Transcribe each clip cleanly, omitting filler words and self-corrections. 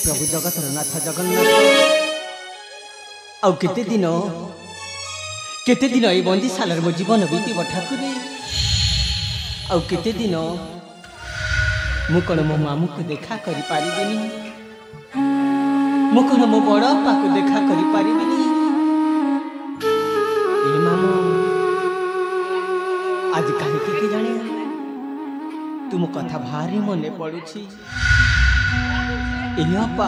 प्रभु जगतर नाथ जगन्नाथ आउ केते दिन ए बंदीशाल मो जीवन बीतब ठाकुर आउ केते दिन मु कौन मो मामू को देखा करि पारिबिनी मु कौन मो बड़ अपा को देखा करि पारिबिनी ए मामू आज कहीं के जाने तुम कथा भारी मने पड़ुछि अपा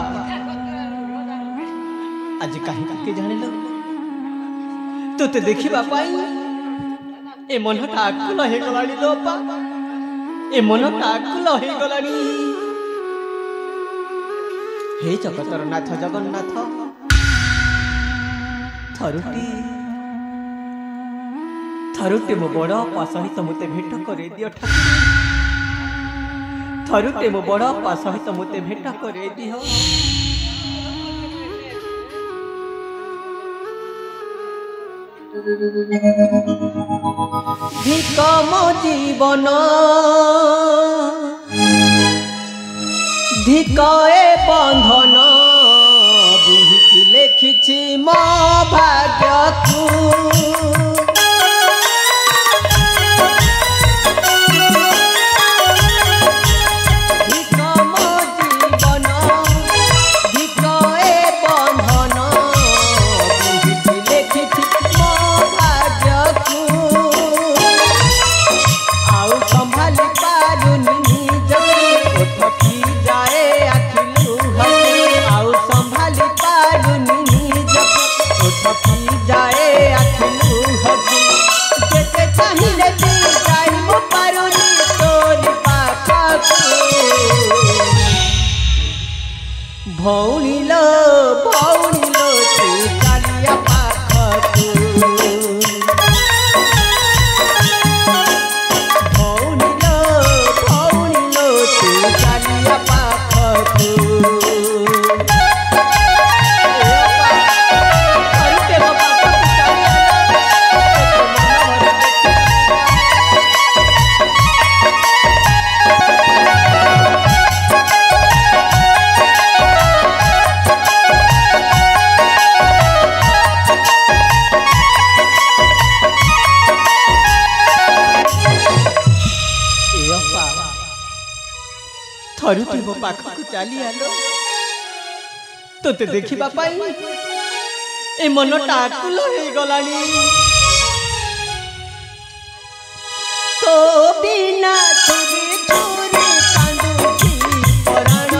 आज कहीं के जाने लो तोते देखा ए मनटा आकुल हो गलानी लो अपा ए मनटा आकुल हो गलानी हे जगतर नाथ जगन्नाथ थरुटे मो बड़ अपा सहित मते भेट करे दियो ठाकुर थरुटे मो बड़ अपा सहित मते भेट करे दियो धिक मो जीवन धिक ए बंधन बुहिकी लेखिछि मो भाग्यकु भौणी लो तू चलिया पाखकु भौणी लो तू चलिया पाखकु थरुटे मो पाखकु चली आलो तोते देखिबा पाई ए मनटा आकुल हो गलानी तो बिना छुरी छुरी कांदुची पराण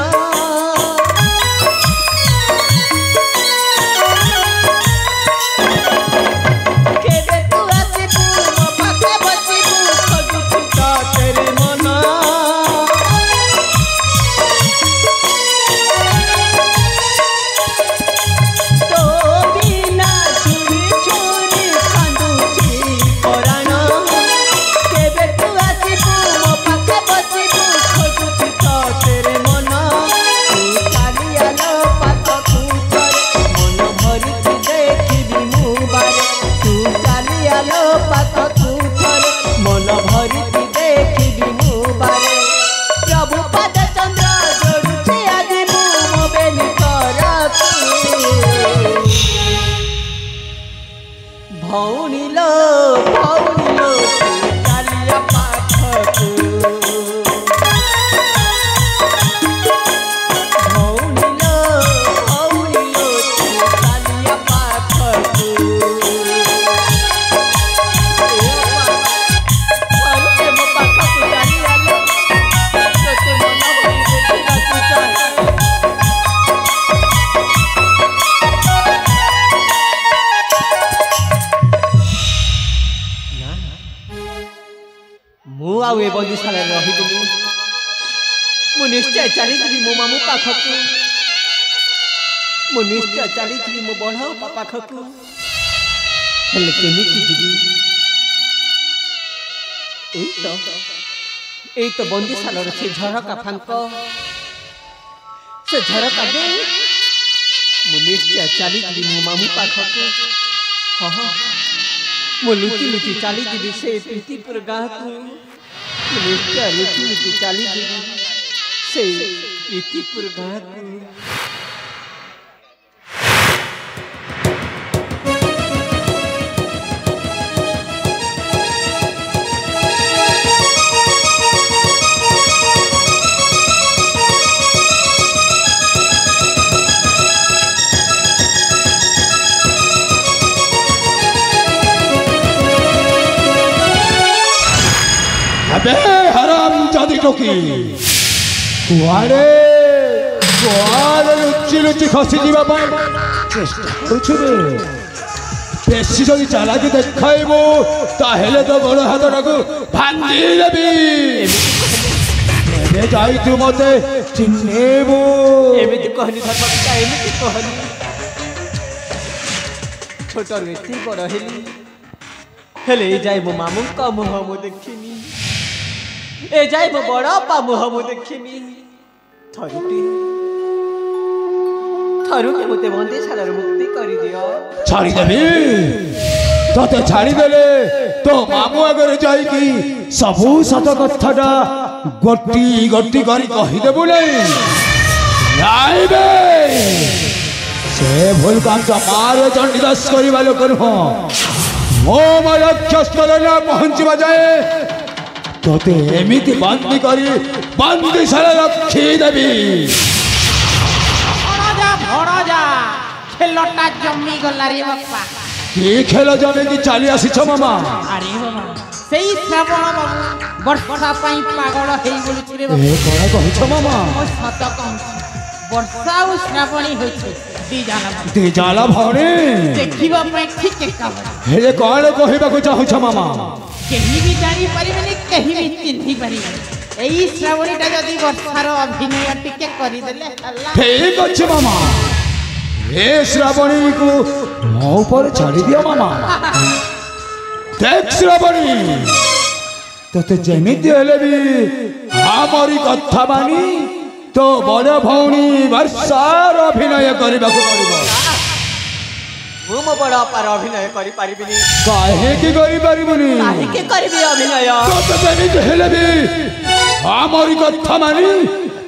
केबे तू आसीबू मो पाखे बसिबू खजुची तो तेरे मन मन भरी देखी मुबारे प्रभु पद चंद्र जोड़ुचे आज मो बेली करतु भौणी लो चलिया पाखकु भौणी लो चलिया पाखकु मु आउ ए बंदीशाला रही ମୁଁ ନିଶ୍ଚୟ ଚାଲିଯିବି ମୋ ମାମୁଁ ପାଖକୁ ମୁଁ ନିଶ୍ଚୟ ଚାଲିଯିବି ମୋ ବଡ଼ ଅପା ପାଖକୁ ହେଲେ କେମିତି ଯିବି ଏଇ ତ ବନ୍ଦିଶାଳର ସେ ଝରକା ଫାଙ୍କ ସେ ଝରକା ଦେଇ ମୁଁ ନିଶ୍ଚୟ ଚାଲିଯିବି ମୋ ମାମୁଁ ପାଖକୁ ହଁ ମୁଁ ଲୁଚି ଲୁଚି ଚାଲିଯିବି ସେ ପ୍ରୀତିପୁର ଗାଁକୁ ମୁଁ ନିଶ୍ଚୟ ଲୁଚି ଲୁଚି ଚାଲିଯିବି ସେ ପ୍ରୀତିପୁର ଗାଁକୁ हराम जादी टोकी कुआरे लुचि लुचि खसी जीवा बेसी जदि चालाकी देखाइबो ताहेले तो बड़ हाथटाकू भांगी देबी एबे जाई तू मते चिन्हेबो एमिति कहनी धर्मपिता एमिति कहनी छोटरू एते बड़ हेले जाए मो मामू का मुह मु देखिनी ए जाए मो बड़ अपा मुह मु देखिनी थरुटे मते बंदिशालार मुक्ति करि दियो छाड़ी देबी तते छाड़ी देले तो मामू अगर जाई की सबु सत कथाटा गोटी गोटी करी कहि देबु नै आइबे से भूल काम का मारे चंडीदास करिबा लोक हो मो लक्ष्यस्थल ना पहुंचवा जाए तोते एमिति बंदी करी बंदिशाला रखी देबी भड़ा खेलटा जमी गला रे बापा की खेल जमे की चली आसीछ मामा अरे बाबा सेई श्रावण बाबू वर्षा पई पागल हेई बोलुछि रे बाबा ए कोना कहिछ मामा ओ सत कहूँ वर्षा और श्रावणी होइछे दी जाला भौणी देखिबा पई ठीक काम हे कोन कहिबा को चाहू छ मामा केही भी जानी परिबेनी केही भी चिन्हि परिबेनी एई श्रावणीटा जदी वर्षार अभिनय टिके करि देले हल्ला ठीक अछि मामा ए श्रावणी को मो ऊपर छाड़ी दियो मामा देख श्रावणी तते जेमिति हेले भी हमारी कथा मानी तो बड़ भौणी वर्षार अभिनय करबा को पड़िबो मु मो बड़ अपार अभिनय करि परिबिनी काहे की करि परिबनी काहे के करबी अभिनय तो जेमिति हेले भी हमारी कथा मानी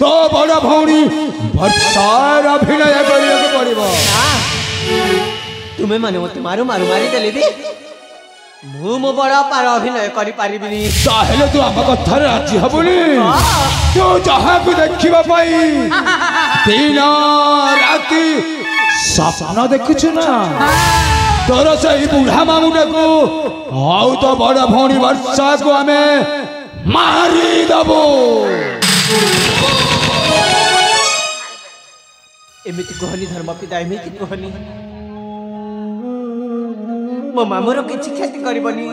तो बड़ भौणी वर्षार अभिनय करबा को पड़िबो तुमे माने मते मारू मारू मारी देले भी मु मो बड़ अपार अभिनय करि परिबिनी ताहेले तू हम कथा राजी हबुनी तू जहा को देखिबा पाई दिन राती सपना देखुछु ना तोर से बुढ़ा मामुटा को आउ तो बड़ भौणी वर्षा को हमें मारी दबो एमिति कहनी धर्मपिता एमिति कहनी मो मामूर किछि क्षति करबनी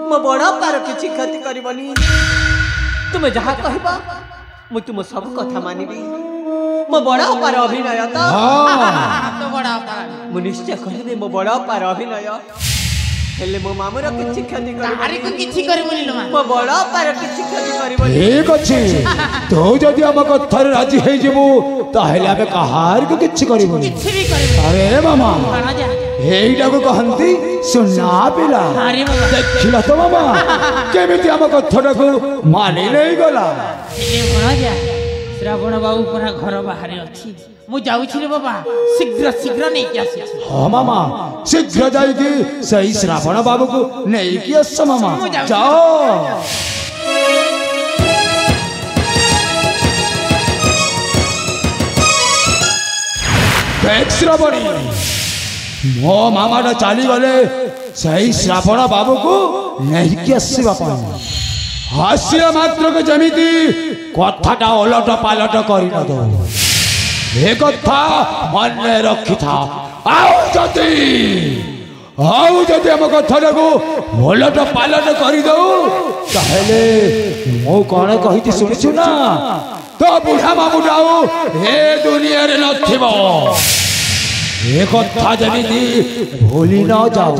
मो बड़ अपार किछि क्षति करबनी तुमे जहा कहबा मु तुम सब कथा मानिबी मो बड़ अपार अभिनय तो बड़ा अपार मु निश्चय कहबे मो बड़ अपार अभिनय हेले मो मामूर किछि क्षति करबनी अरे को किछि करबनी लो मो बड़ अपार किछि क्षति करबनी ठीक अछि तो जदि हम कथा राजी हे जेबो ताहेले आबे कहार को किछि करबनी किछि भी करबनी अरे मामा बड़ा जा एइटा को कहंती सुना पिला अरे बाबा देखिला तो मामा केमिति हम कथटा को मानि नै गला ए बड़ा जा श्रावण बाबू पूरा घर बाहर अछि मु जाउछि रे बाबा शीघ्र शीघ्र नै के आसी हाँ मामा शीघ्र जाइकी सही श्रावण बाबू को नहीं किया मामा जाओ देख श्रावणी मो मामाटा चली गले सही श्रावण बाबू को नहीं किया हासिया मात्र के जमीती कथाटा ओलट पालट कर मन रखी था आओ जदि आउ जदि आम कथा को भलट पालट करदे ताहले मु कौन कही शुणुचु ना तो बुढ़ा मामुटा ए दुनिया रे नथिबो ए कथा जमिति भूली न जाओ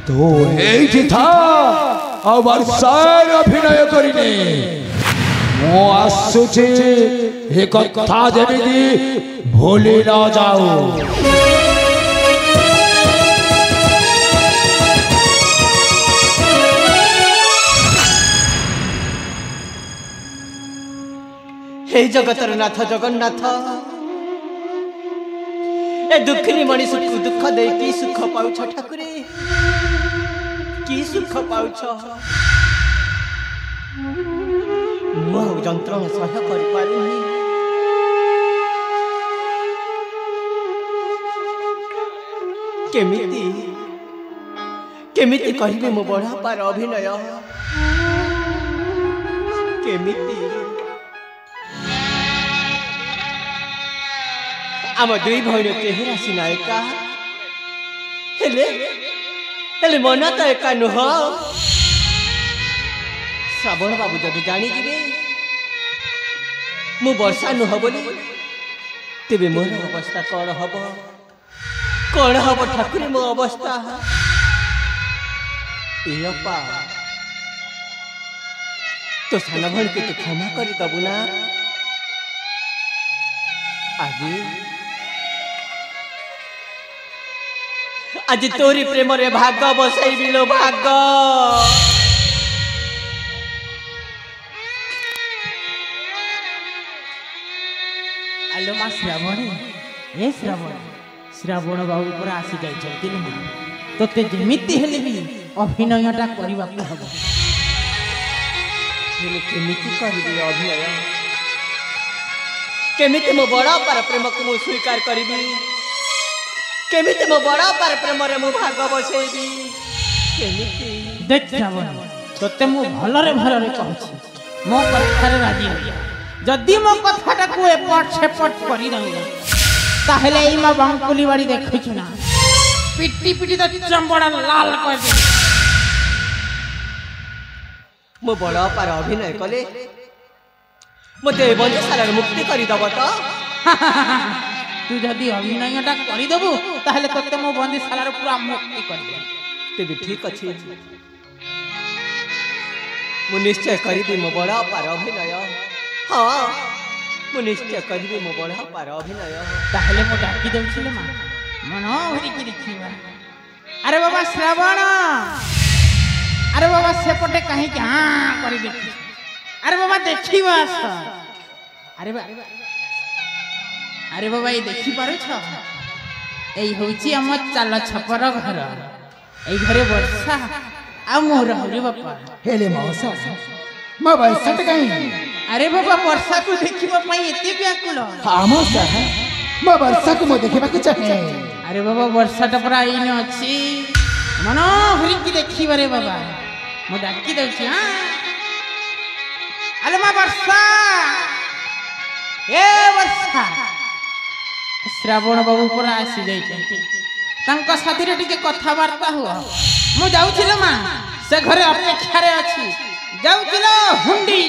तो एठी था आ वर्षार अभिनय करिने मो आसुचे ए कथा जमिति भूली न जाओ हे जगतर नाथ जगन्नाथ ए दुखनी मनीष को दुख दे की सुख पाउछ ठाकुरे की सुख पाउछ मो यंत्रण सह कर पारुनी केमिति केमिति कहिबे मो बड़ा पार अभिनय केमिति आम दुई भाई केही राशि नायिका हेले मन तो एका नुह श्रावण बाबू जदि जाणीजे मु वर्षा नुह बोली तेरे मोर अवस्था कौन हम ठाकुर मो अवस्था एपा तो सान भाई के तो क्षमा कर दबु ना आज तोरी प्रेम रे भाग बसई बिलो भाग आलो मा श्रावण ए श्रावण बाबू पर आसी जाइछथि ना तोते जेमिति हेले भी अभिनयटा करबा को हबो केमिति करबी अभिनय केमिति मो बड़ा पर प्रेम को मु स्वीकार करबी केमिति मो बड़ा पर प्रेम रे मु भाग बसैबी केमिति देख श्रावण तोते मु भलरे कहछि मो कथारे राजी हो जदि मो कथाटा को एपट सेपट करि दउ ताहले ई मा बांकुली बाड़ी देखछु ना पिट्टी पिट्टी तो चंबड़ा लाल कर दे मो बड़ा पर अभिनय कले मते बंदशाला मुक्ति करि दब त तू जदि अभिनयटा करि दबु ताहले तते मो बंदशाला रे पूरा मुक्ति कर दे तेबे ठीक अछि मु निश्चय करिबी मो बड़ा पर अभिनय हां मु निश्चय करिबी मो बड़ा पर अभिनय ताहले मो डाकी दउछिले मा मन हरि की देखिबा अरे बाबा श्रावण अरे बाबा सेपटे कहीं के हां करि देखि अरे बाबा देखिबा अरे बाबा ये देखि पारो छ एई होची हम चाल छपर घर एई घरे वर्षा आ मोर हरि बापा हेले मौसा म वर्षा त कहीं अरे बाबा वर्षा को देखिबा पई एते व्याकुल हां मौसा म वर्षा को म देखिबा के चाहे अरे बाबा वर्षा त परा इन अछि मनो हरि की देखिबा रे बाबा म डाकी दउछि हां अरे मा वर्षा ए वर्षा श्रावण बाबू पर आसी जाई तांका साथी रे टिके कथा वार्ता हुआ मु जाउछिलो मा से घरे अपेक्षा रे अछि जाउछिलो हुंडी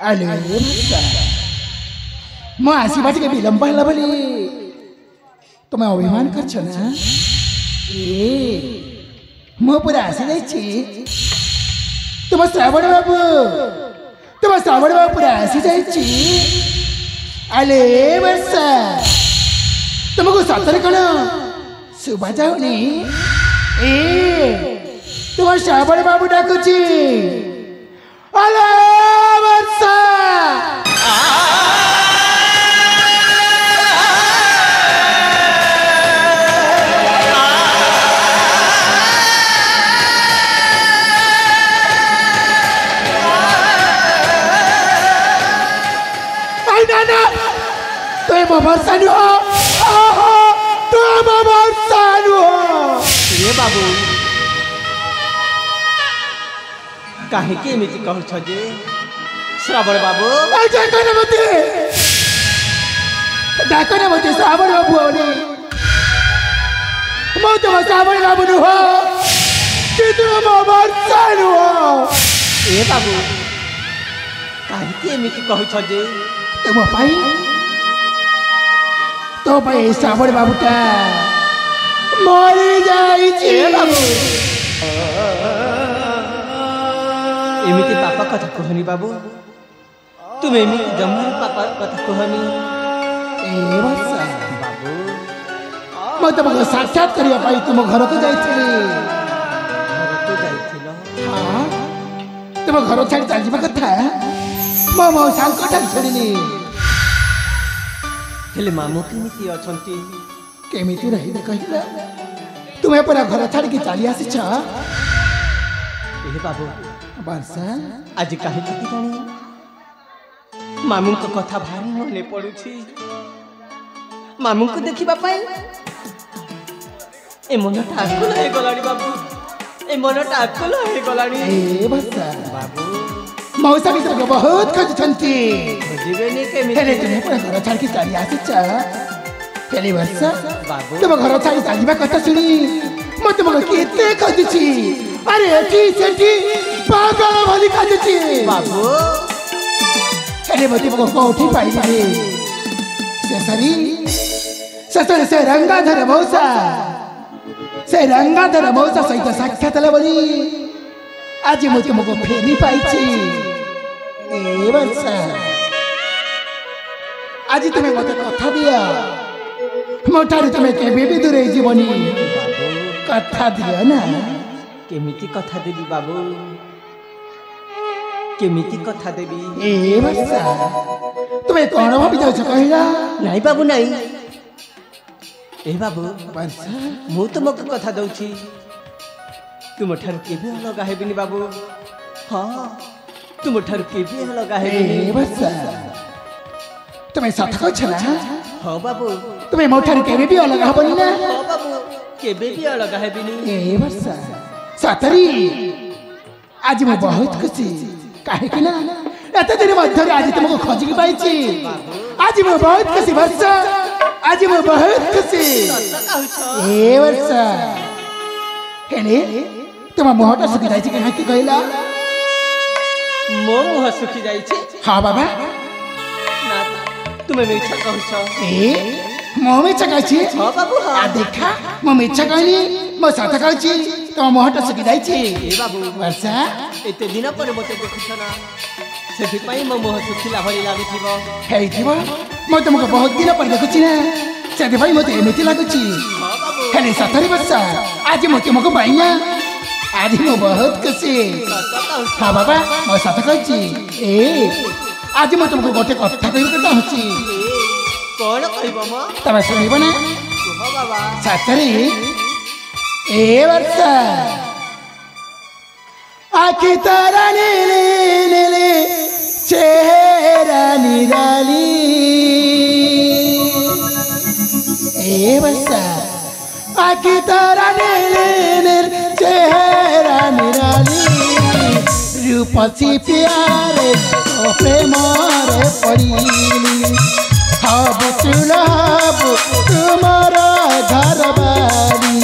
अरे मौसा म आसीबा के विलंब होला बोली तुम्हें अभिमान कर छ ना ए म पूरा आसी जाई छी तुम श्रावण बाबू पूरा आसी जाई छी अले वर्षा तुमको सतर कण सुबा जाउनी ए तुम श्रावण बाबू डाकुची अले वर्षा वर्षा ये बाबू କାହିଁକି ଏମିତି କହୁଛ ଯେ ଶ୍ରାବଣ ବାବୁ? ଡାକନା ମତେ ଶ୍ରାବଣ ବାବୁ ବୋଲି। ମୁଁ ତୁମ ଶ୍ରାବଣ ବାବୁ ନୁହଁ, କିନ୍ତୁ ମୋ ବର୍ଷା ନୁହଁ। ଏ ବାବୁ କାହିଁକି ଏମିତି କହୁଛ ଯେ? ତୁମ ପାଇଁ ତୋ ପାଇଁ ଶ୍ରାବଣ ବାବୁଟା ମରି ଯାଇଛି। ବାବୁ ଏମିତି ପାପା କଥା କୁହନି ବାବୁ, ତୁମେ ଏମିତି ଜମାରୁ ପାପା କଥା କୁହନି ବର୍ଷା। ବାବୁ। ମୁଁ ତୁମକୁ ସାକ୍ଷାତ କରିବା ପାଇଁ ତୁମ ଘରକୁ ଯାଇଥିଲି। ଘରକୁ ଯାଇଥିଲ? ହଁ, ତୁମ ଘର ଛାଡ଼ି ଚାଲିଯିବା କଥା ମୁଁ ମୋ ସାଙ୍ଗ ଠାରୁ ଶୁଣିଲି। ହେଲେ ମାମୁଁ କେମିତି ଅଛନ୍ତି? କେମିତି ରହିବେ କହିଲ? ତୁମେ ପରା ଘର ଛାଡ଼ିକି ଚାଲି ଆସିଛ। ଏ ବାବୁ ବର୍ଷା, ଆଜି କାହିଁକି କେଜାଣି ମାମୁଁଙ୍କ କଥା ଭାରି ମନେ ପଡୁଛି। ମାମୁଁଙ୍କୁ ଦେଖିବା ପାଇଁ ଏ ମନଟା ଆକୁଳ ହେଇଗଲାଣି ବାବୁ, ଏ ମନଟା ଆକୁଳ ହେଇଗଲାଣି। ବର୍ଷା ବାବୁ ମଉସା ବି ତୁମକୁ ବହୁତ ଖୋଜୁଛନ୍ତି। ଖୋଜିବେନି ହେଲେ କେମିତି? ତୁମେ ପରା ଘର ଛାଡ଼ିକି ଚାଲି ଆସିଛ। ହେଲେ ବର୍ଷା, ବାବୁ ତୁମ ଘର ଛାଡ଼ି ଚାଲିବା କଥା ଶୁଣି ମୁଁ ତୁମକୁ କେତେ ଖୋଜୁଛି। ଆରେ ଏଠି ସେଠି ପାଗଳ ଭଳି ଖୋଜୁଛି। ବାବୁ ହେଲେ ମୁଁ ତୁମକୁ କୋଉଠି ପାଇବି? ଶେଷରେ ସେ ରଙ୍ଗାଧର ମଉସା ସହିତ ସାକ୍ଷାତ ହେଲା ବୋଲି ଆଜି ମୁଁ ତୁମକୁ ଫେରି ପାଇଛି। ଏ ବର୍ଷା, ଆଜି ତୁମେ ମତେ କଥା ଦିଅ, ମୋ ଠାରୁ ତୁମେ କେବେ ବି ଦୂରେଇ ଯିବନି। କଥା ଦିଅ ନା। କେମିତି କଥା ଦେବି ବାବୁ, କେମିତି କଥା ଦେବି? ଏ ବର୍ଷା, ତୁମେ କଣ ଭାବି ଯାଉଛ କହିଲ? ନାଇଁ ବାବୁ ନାଇଁ। ଏ ବାବୁ ବର୍ଷା, ମୁଁ ତୁମକୁ କଥା ଦଉଛି, ତୁମଠାରୁ କେବେ ଅଲଗା ହେବିନି ବାବୁ। ହଁ, ତୁମଠାରୁ କେବେ ଅଲଗା ଏ ହେବିନି। ବର୍ଷା, ତୁମେ ସତ କହୁଛ ନା? ହଁ ବାବୁ, ତୁମେ ମୋ ଠାରୁ କେବେ ବି ଅଲଗା ହବନି ନା? ହଁ ବାବୁ, କେବେ ବି ଅଲଗା ହେବିନି। ଏ ବର୍ଷା, ସତରେ ଆଜି ମୁଁ ବହୁତ ଖୁସି। କାହିଁକି ନା ଏତେ ଦିନ ମଧ୍ୟରେ ଆଜି ତୁମକୁ ଖୋଜିକି ପାଇଛି। ଆଜି ମୁଁ ବହୁତ ଖୁସି ବର୍ଷା, ଆଜି ମୁଁ ବହୁତ ଖୁସି। ଏ ବର୍ଷା, ହେଲେ ତୁମ ମୁହଁଟା ଶୁଖି ଯାଇଛି କାହିଁକି କହିଲ? ମୋ ମୁହଁ ଶୁଖି ଯାଇଛି? ହଁ ବାବା। ନା, ତୁମେ ମିଛ କହୁଛ। ମୁଁ ମିଛ କହିଛି? ହଁ ବାବୁ ହଁ। ଦେଖା, ମୁଁ ମିଛ କହିନି, ମୁଁ ସତ କହୁଛି। ତୁମ ମୁହଁଟା ଶୁଖି ଯାଇଛି। ଏ ବାବୁ ବର୍ଷା, ଏତେ ଦିନ ପରେ ମୋତେ ଦେଖୁଛ ନା, ସେଥିପାଇଁ ମୋ ମୁହଁ ଶୁଖିଲା ଭଳି ଲାଗୁଥିବ। ହେଇଥିବ, ମୁଁ ତୁମକୁ ବହୁତ ଦିନ ପରେ ଦେଖୁଛି ନା, ସେଥିପାଇଁ ମୋତେ ଏମିତି ଲାଗୁଛି। ହଁ ବାବୁ ହେଲେ ସତରେ ବର୍ଷା, ଆଜି ମୁଁ ତୁମକୁ ପାଇନା, ଆଜି ମୁଁ ବହୁତ ଖୁସି। ସତ କହୁଛ। ହଁ ବାବା, ମୁଁ ସତ କହିଛି। ଆଜି ମୁଁ ତୁମକୁ ଗୋଟେ କଥା କହିବାକୁ ଚାହୁଁଛି। କଣ କହିବ ମ? ତମେ ଶୁଣିବ ନା? କୁହ ବାବା। ସତରେ ଏ ବର୍ଷା, ଆଖି ତାରା ନୀଳି ନୀଳି, ଚେହେରା ନିରାଲି। ଏ ବର୍ଷା, ଆଖି ତାରା ନୀଳି ନୀଳି, ଚେହେରା ନିରାଲି। ରୂପସୀ ପ୍ୟାରେ ଓ ପ୍ରେମରେ ପଡ଼ିଲି, ହବୁ ଚୁଲବୁ ତୁମର ଘରବାଡ଼ି।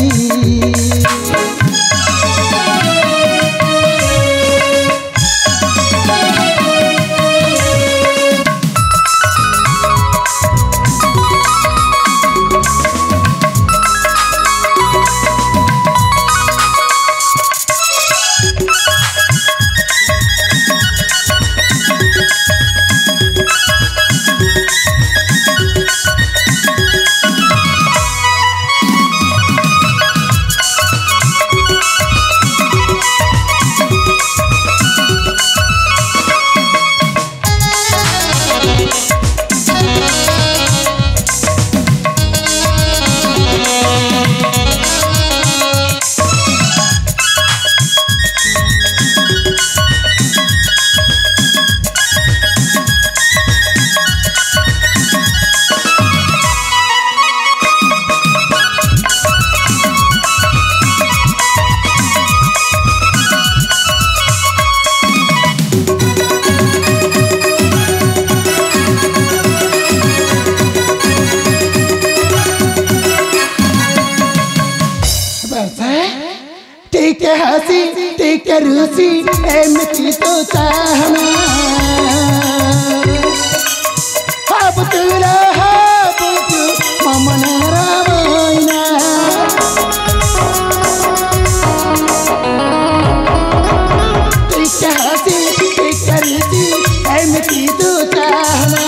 टिके हसी टिके रुसी एमती तो चाहना अब तुला अब तू ममन रामायना टिके हसी टिके रुसी एमती तो चाहना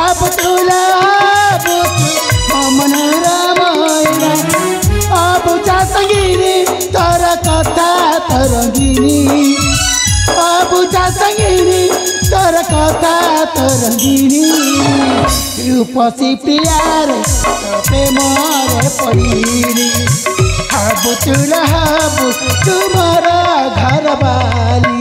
अब तुला अब तू ममन रामायना अब जा संगीनी तोरा कथा तरंगिनी अब जा संगीनी तोरा कथा तरंगिनी रूपसी प्यार तोपे मोरे पड़ीनी अब तुला अब तुम्हारा घर वाली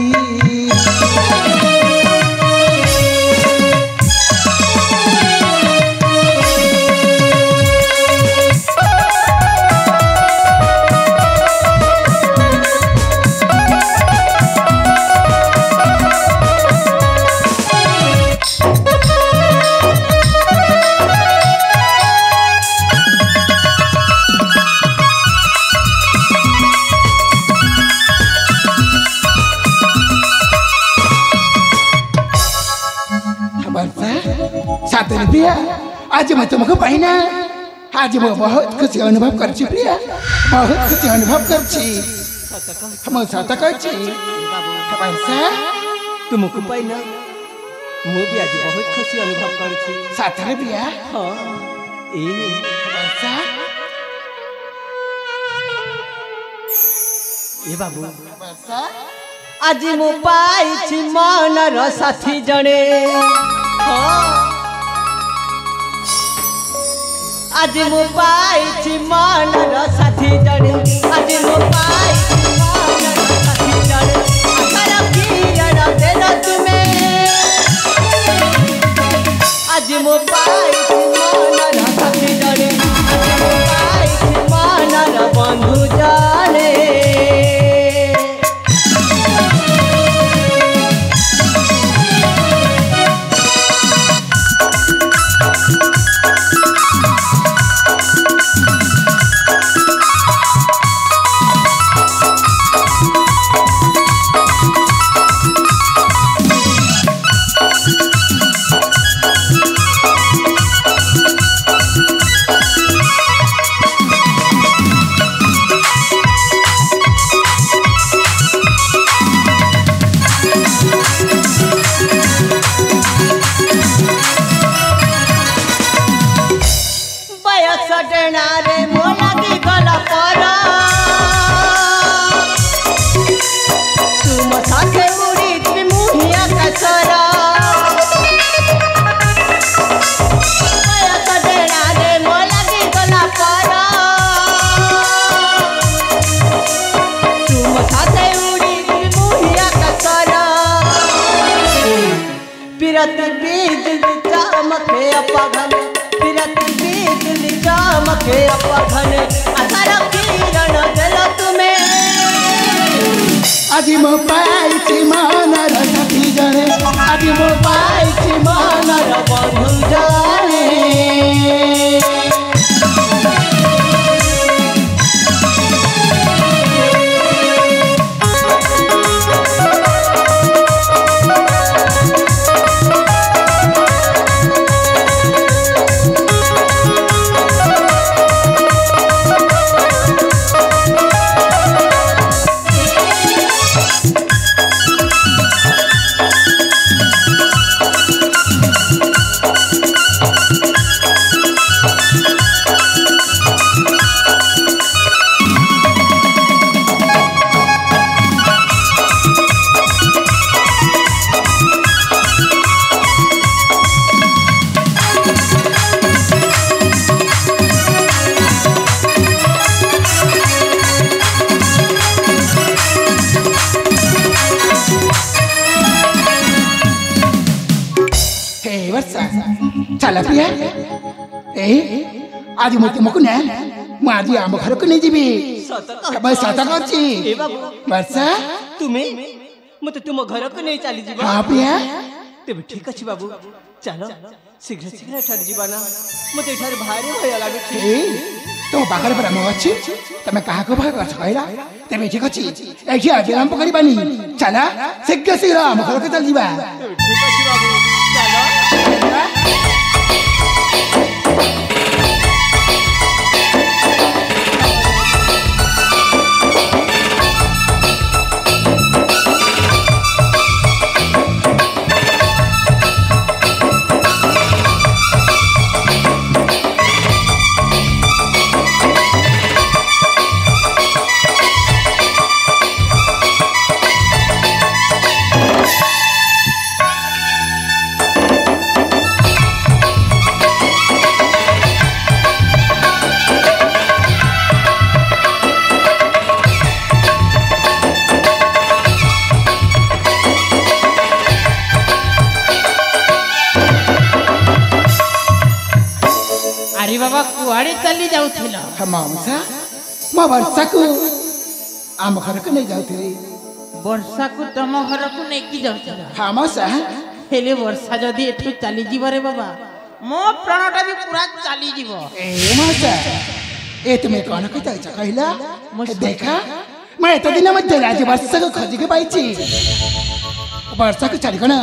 सातन प्रिया आज मैं तुमको पाइना आज मैं बहुत खुशी अनुभव करछी प्रिया बहुत खुशी अनुभव करछी हम सात करछी वर्षा तुमको पाइना मु भी आज बहुत खुशी अनुभव करछी सातन प्रिया हां ए वर्षा ए बाबू वर्षा आज मु पाइछि मनर साथी जणे आज मु पाइछि मनर साथी जणे आज मु पाइछि मनर साथी जणे अखर किरण देल तुमे आज मु पाइछि मनर साथी जणे आज मु पाइछि मनर बंधु जणे आज मो पाइछि मनर साथी जणे आज मो पाइछि मनर बंधु जणे चला प्रिया आज मु तुमको ना मु आज आम घर को नहीं जीवी मैं सत करछि वर्षा तुम्हें मते तुम घर को नहीं चली जीवा हां प्रिया तेबे ठीक अछि बाबू चलो शीघ्र शीघ्र एठार जीवाना मते एठार भारी भय लागै तुम पाखर पर मो अच्छी तमें कहा को भय कर कहला तेरे ठीक अच्छी एठी विलंब करिबानी चला शीघ्र शीघ्र हम घर के चल जीवा ठीक अछि बाबू चलो बाबा कुआड़े चली जाउथिल मौसा मो वर्षा को आम घर को नहीं जाउथिली वर्षा को तुम घर को नहीं की जाउथिल हाँ मौसा हेले वर्षा जदी एठू चली जीव रे बाबा मो प्राणटा भी पूरा चली जीव ए मौसा ए तुम्हें कौन कहता है कहला देखा मैं तो दिन मध्य राज वर्षा को खोज के पाइछि वर्षा को छाड़ी कना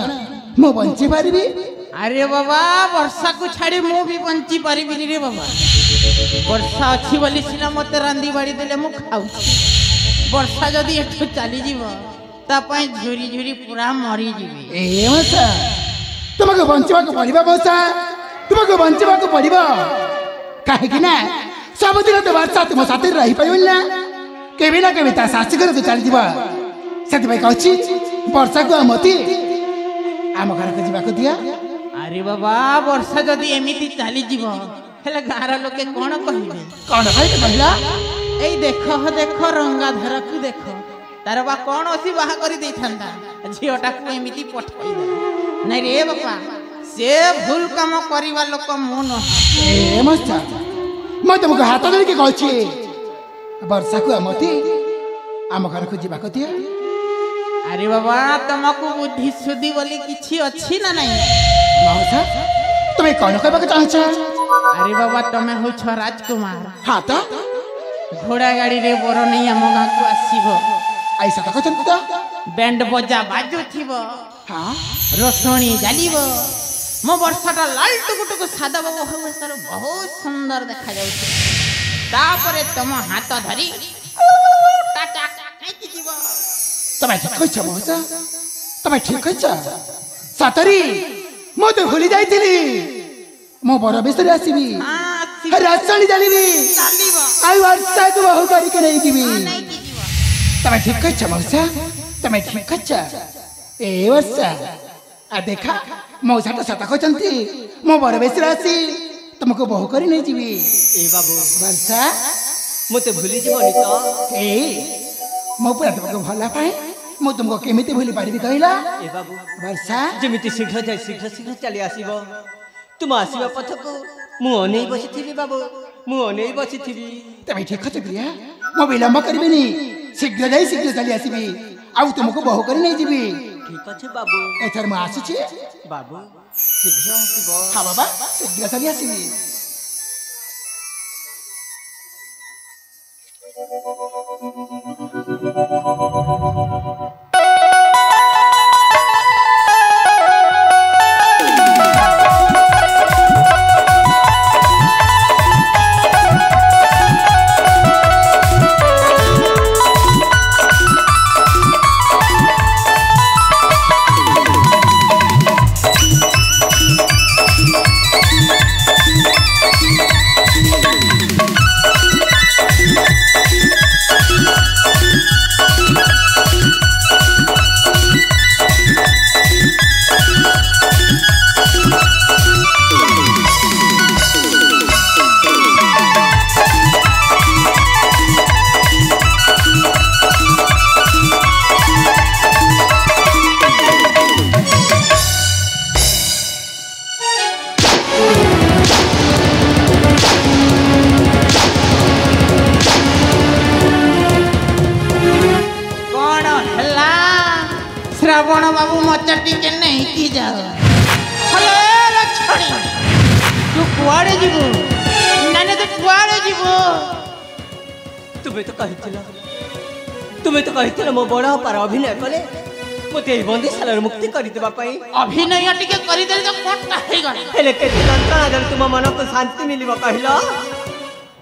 मो बंची पारिबी अरे बाबा वर्षा को छाड़ी मु भी बंची पारिबिनी रे बाबा वर्षा अच्छी बोली सिना मते रांदी बाड़ी देले मु खाउ वर्षा जदी एठू चली जीव ता पय झुरी झुरी पूरा मरी जीवी ए मौसा तुमको बंचवा को पड़िबा मौसा तुमको बंचवा को पड़िबा काहे कि ना सब दिन तो वर्षा तुम साथी रही पाइबन ना केबे ना केबे ता सासी घर को चली जीवा सती भाई कहछि वर्षा को मती आम घर को जीवा को दिया अरे बाबा वर्षा जदी एमिति चली जीव हेले गार लोके कोन कहिबे कौन भाई कहला ए देखो रंगाधर को देखो तार बा कौन असी बाहा करी दे थांदा झियोटा को एमिति पठाई दे नै रे बापा से भूल काम करिवा लोक मु न ए मस्ता मैं तुमको हाथ धरि के कहछि वर्षा को मती आम घर को जीवा को दिया अरे बाबा तुमको बुद्धि सुधी बोली किछि अछि ना नहीं मौसा तुम्हें कौन कहबा के चाहछ अरे बाबा तमे हो छ राजकुमार हां तो घोड़ा गाड़ी रे बोर नहीं हम गां को आसीबो ऐसा तो कहछ तो बैंड बजा बाजू थिबो हां रसणी जालिबो मो वर्षाटा लाल टुकुटुकु सादा बाबू हो सर बहुत सुंदर देखा जाउछ तापरे तुम हाथ धरी टाटा काई जीवो तुम्हें ठीक कहछ मौसा तुम्हें ठीक कहछ सतरी मो तो भूली जाइथिली मो बड़ बेसरे आसीबी रसणी जालिबी चालिबो आई वर्षा को बहु करी के नहीं जीवी नहीं जीवो तुम्हें ठीक कहछ मौसा तुम्हें ठीक कहछ ए वर्षा आ देखा मौसा तो सता कहचंती मो बड़ बेसरे आसी तुमको बहु करी नहीं जीवी ए बाबू वर्षा मते भूली जीवनी तो ए मो पूरा तुमको भला पाए मो तुमको केमिति भूली पारिबी कहला ए बाबू वर्षा जेमिति शीघ्र जाय शीघ्र चली आसीबो तुम आसीबा पथको मु अनेई बसिथिबी बाबू मु अनेई बसिथिबी तमे ठीक कहछ प्रिया मो विलंब करबिनी शीघ्र जाई शीघ्र चली आसीबी आउ तुमको बहु करी नहीं जीवी ठीक अछि बाबू एथर म आसुची बाबू शीघ्र आसीबो हां बाबा शीघ्र चली आसीबी श्रावण बाबू मचाटी के नहीं की जाओ हले छड़ी तू कुआड़े जीवो नाने तो कुआड़े जीवो तुम्हें तो कही मो बड़ पार अभिनय कले मत बंदीशाल मुक्ति करदेवा अभिनय टिके करदे तो कोटा हे गले हेले केते जंत्रणा देले तुम मन को शांति मिलिबो कहिलो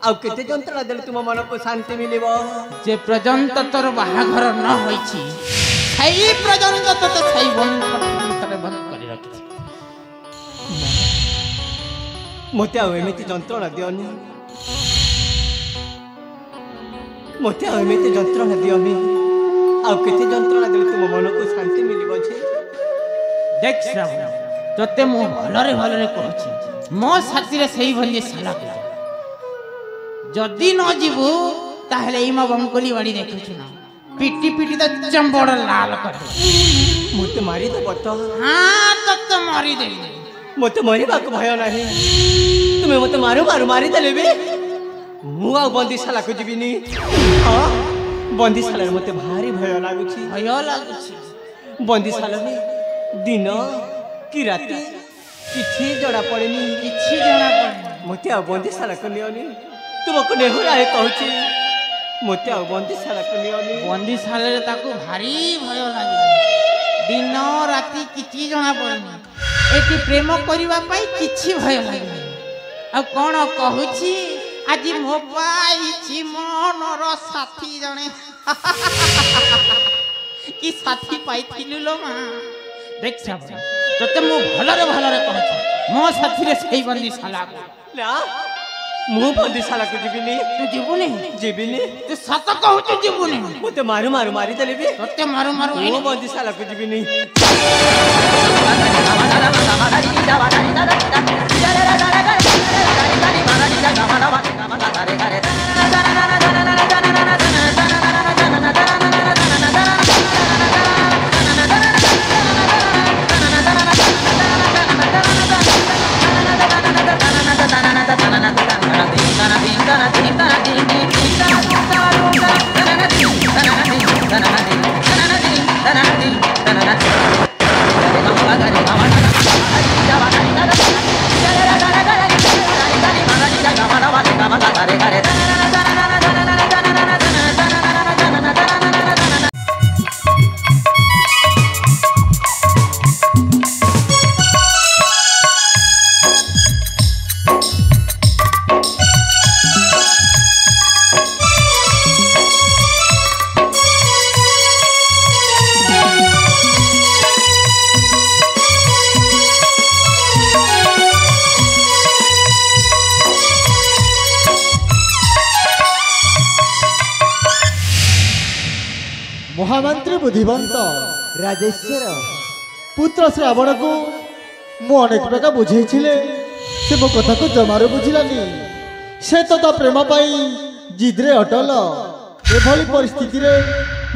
आउ केते जंत्रणा देले तुम मन को शांति मिलिबो जे पर्यंत तोर बाहाघर न होईछि सही पर्यंत तो सही बंधन बंद करी रखि मते आउ एमिति जंत्रणा दियोनी मते आउ एमिति जंत्रणा दियोनी आउ केते जंत्रणा देले तुम मन को शांति मिलिबो छे देख श्रावण तते मो भलरे कहछि मो साथी रे सही भली साला जदि न जीवु ताहले इमा बंकोली वाड़ी देखछु ना पिटी पिटी तो चंबड़ लाल कर मते मारी दे बत हां तो मारी दे मते मरिबा को भय नाही तुमे मते मारू मारी देले बे मु आ बंदीशाला को जीविनी हां बंदीशाला मते भारी भय लागुछि बंदीशाला में दिन कि राती किछि जड़ा पड़ेनी मते आ बंदीशाला को नियोनी तुमको नेहुरा है कहूची मते आ बंदीशाला को नियोनी बंदीशाला रे ताको भारी भय लागे दिन राती किछि जणा पड़नी एटी प्रेम करिवा पाई किछि भय लागे आ कोन कहूची आज मो पाइछि मनर साथी जणे कि साथी पाइथिलु लो मा देख सब तते मो भलरे कहछि मो साथी रे सही बंदीशाला ला मु बंदीशाला को जीविनी तू जीवनी तू सत कहू तू जीवनी मते मारू देले बे तते मारू मु बंदीशाला को जीविनी महामंत्री बुद्धिवंत राजेश्वर पुत्र श्रावण को मु अनेक प्रकार बुझे से मो कथा को जमार बुझिलानी से तो प्रेम पाई जिद्रे अटल एभली परिस्थिति रे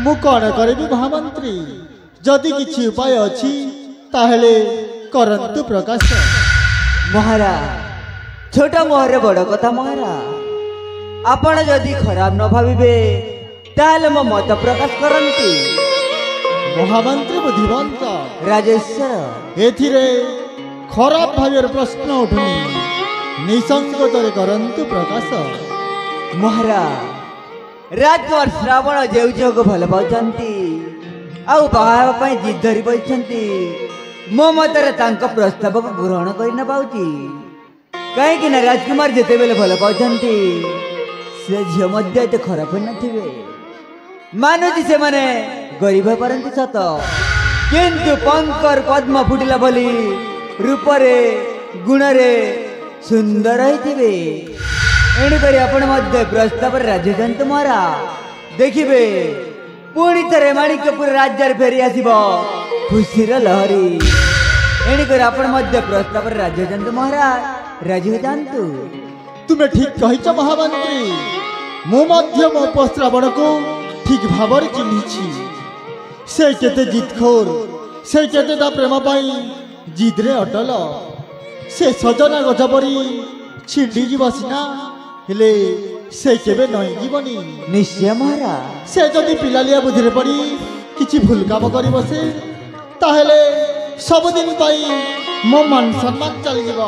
मु कौन करेबी महामंत्री जदि किछि उपाय अछि ताहले करंतु प्रकाश महाराज छोटा मोहर बड़ कथा महाराज आपण जदि खराब न भाविबे ताले मो मत प्रकाश करंती महामंत्री बुद्धिवंत राजेश्वर एथिरे खराब भावेर प्रश्न उठुनी निसंकोचरे करंतु प्रकाश महाराज राजकुमार श्रावण जेउ जेउ भल पाउछंती आउ बाहा पई जिद धरि बइछंती मो मतरे तांको प्रस्ताव को ग्रहण करि न पाउची काहे कि ना राजकुमार जेते बेले भल पाउछंती से झियो मध्ये एते खराब न थिबे मानुजी से माने गरीब परंतु सत किंतु पंकर पद्म फुटिला बोली रूपरे गुणरे सुंदर होइथिबे एणु करी आपण मध्ये प्रस्ताव राजी जंतु महारा देखिबे पुणी थरे माणिक्यपुर राज्य फेरी आसीबो खुशीर लहरी एणु करी आपण मध्ये प्रस्ताव राजी जंतु महारा राजी हो जांतु तुमे ठीक कहिछ महामंत्री मो मध्य मो उपश्रावण को ठीक भावर चिन्हिछि से केते जितखोर से केते ता प्रेम पाई जिद्रे अटल से सजना गज परी छिंडी जीव सिना हेले से केबे नई जीवनी निश्चय महारा से जदि पिलालिया बुद्धि रे पड़ी किछि भूल काम करी बसे ताहेले सब दिन पाई मो मान सम्मान चली जीव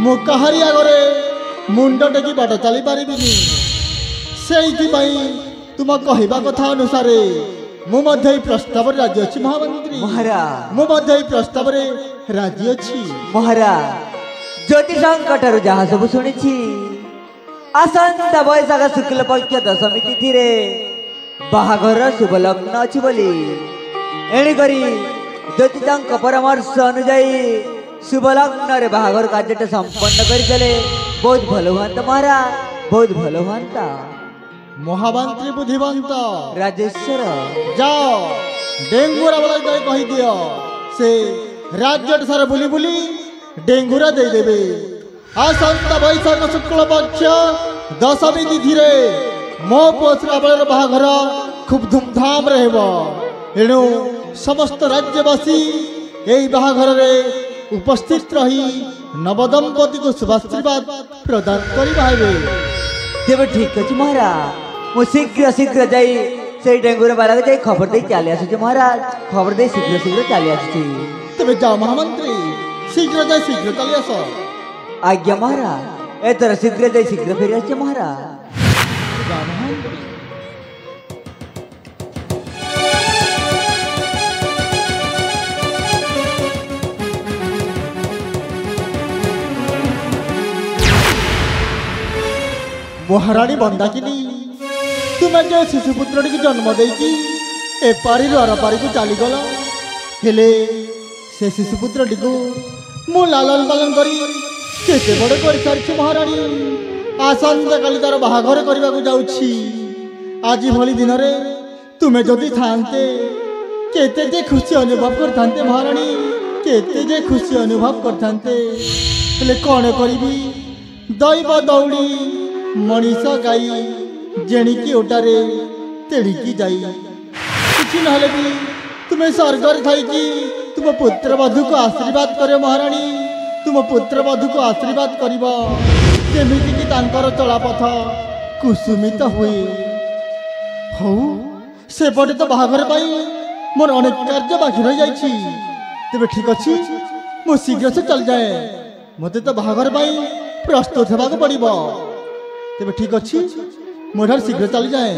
मो कहारी आगरे मुंड टेकी बाट चली पारिबिनी ସେଇଥିପାଇଁ ତୁମ କହିବା କଥା ଅନୁସାରେ ମୁଁ ମଧ୍ୟ ଏଇ ପ୍ରସ୍ତାବରେ ରାଜି ଅଛି ମହାମନ୍ତ୍ରୀ। ମହାରାଜ ମୁଁ ମଧ୍ୟ ଏଇ ପ୍ରସ୍ତାବରେ ରାଜି ଅଛି। ମହାରାଜ ଜ୍ୟୋତିଷଙ୍କଠାରୁ ଯାହା ସବୁ ଶୁଣିଛି ଆସନ୍ତା ବୈଶାଖ ଶୁକ୍ଲ ପକ୍ଷ ଦଶମୀ ତିଥିରେ ବାହାଘର ଶୁଭ ଲଗ୍ନ ଅଛି ବୋଲି ଏଣିକରି ଜ୍ୟୋତିଷଙ୍କ ପରାମର୍ଶ ଅନୁଯାୟୀ ଶୁଭ ଲଗ୍ନରେ ବାହାଘର କାର୍ଯ୍ୟଟା ସମ୍ପନ୍ନ କରିଦେଲେ ବହୁତ ଭଲ ହୁଅନ୍ତା ମହାରାଜ, ବହୁତ ଭଲ ହୁଅନ୍ତା। ମହାମନ୍ତ୍ରୀ ବୁଦ୍ଧିବନ୍ତ ରାଜେଶ୍ୱର ଯାଅ ଡେଙ୍ଗୁରା ବେଳ ଯାଇ କହିଦିଅ ସେ ରାଜ୍ୟଟା ସାରା ବୁଲି ବୁଲି ଡେଙ୍ଗୁରା ଦେଇଦେବେ। ଆସନ୍ତା ବୈଶାଖ ଶୁକ୍ଳ ପକ୍ଷ ଦଶମୀ ତିଥିରେ ମୋ ପୁଅ ଶ୍ରାବଣର ବାହାଘର ଖୁବ୍ ଧୁମଧାମରେ ହେବ। ଏଣୁ ସମସ୍ତ ରାଜ୍ୟବାସୀ ଏହି ବାହାଘରରେ ଉପସ୍ଥିତ ରହି ନବଦମ୍ପତିକୁ ଶୁଭାଶୀର୍ବାଦ ପ୍ରଦାନ କରିବା ହେବେ। ତେବେ ଠିକ୍ ଅଛି ମହାରାଜ, ମୁଁ ଶୀଘ୍ର ଶୀଘ୍ର ଯାଇ ସେଇ ଡେଙ୍ଗୁର ବାଲାକୁ ଯାଇ ଖବର ଦେଇ ଚାଲି ଆସୁଛି ମହାରାଜ, ଖବର ଦେଇ ଶୀଘ୍ର ଶୀଘ୍ର ଚାଲି ଆସୁଛି। ତେବେ ଯାଅ ମହାମନ୍ତ୍ରୀ, ଶୀଘ୍ର ଯାଇ ଶୀଘ୍ର ଚାଲି ଆସ। ଆଜ୍ଞା ମହାରାଜ, ଏଥର ଶୀଘ୍ର ଯାଇ ଶୀଘ୍ର ଫେରି ଆସିছে ମହାରାଜ। ଯାଅ ମହାମନ୍ତ୍ରୀ। ମହାରାଣୀ ବନ୍ଦାକିନୀ, ତୁମେ ଯେ ଶିଶୁପୁତ୍ରଟିକୁ ଜନ୍ମ ଦେଇକି ଏପାରିରୁ ଆରପାରିକୁ ଚାଲିଗଲ, ହେଲେ ସେ ଶିଶୁପୁତ୍ରଟିକୁ ମୁଁ ଲାଲନ ପାଲନ କରି କେତେ ବଡ଼ କରିସାରିଛି ମହାରାଣୀ। ଆସନ୍ତାକାଲି ତାର ବାହାଘର କରିବାକୁ ଯାଉଛି। ଆଜି ଭଳି ଦିନରେ ତୁମେ ଯଦି ଥାନ୍ତେ କେତେ ଯେ ଖୁସି ଅନୁଭବ କରିଥାନ୍ତେ ମହାରାଣୀ, କେତେ ଯେ ଖୁସି ଅନୁଭବ କରିଥାନ୍ତେ। ହେଲେ କ'ଣ କରିବି, ଦୈବ ଦୌଡ଼ି ମଣିଷ ଗାଈ ଜେଣିକି ଓଟାରେ ତେଣିକି ଯାଇ। କିଛି ନହେଲେ ବି ତୁମେ ସ୍ୱର୍ଗରେ ଥାଇକି ତୁମ ପୁତ୍ରବଧୂକୁ ଆଶୀର୍ବାଦ କରିବ ମହାରାଣୀ, ତୁମ ପୁତ୍ରବଧୂକୁ ଆଶୀର୍ବାଦ କରିବ ଯେମିତିକି ତାଙ୍କର ଚଳାପଥ କୁସୁମିତ ହୁଏ। ହଉ, ସେପଟେ ତ ବାହାଘର ପାଇଁ ମୋର ଅନେକ କାର୍ଯ୍ୟ ବାକି ରହିଯାଇଛି। ତେବେ ଠିକ୍ ଅଛି, ମୁଁ ଶୀଘ୍ର ସେ ଚାଲିଯାଏ। ମୋତେ ତ ବାହାଘର ପାଇଁ ପ୍ରସ୍ତୁତ ହେବାକୁ ପଡ଼ିବ। ତେବେ ଠିକ୍ ଅଛି, ମୁଁ ଏଠାରୁ ଶୀଘ୍ର ଚାଲିଯାଏ।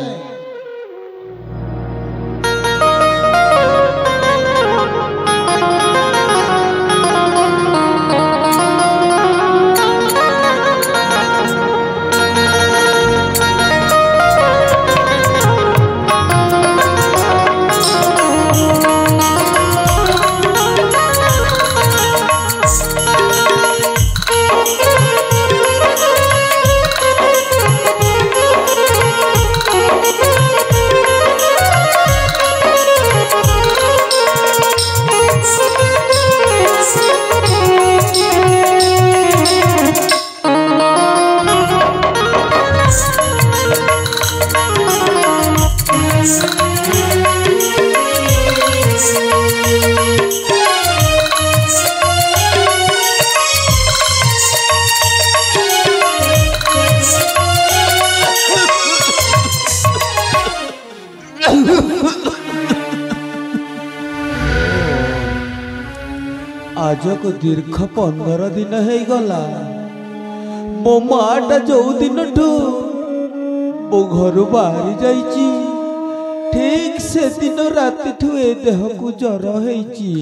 आजको दीर्घ 15 दिन हो गला मो माटा जो दिन मो घर बाहरी जाइची ठीक से दिन राति ठू ए देह को जर होइची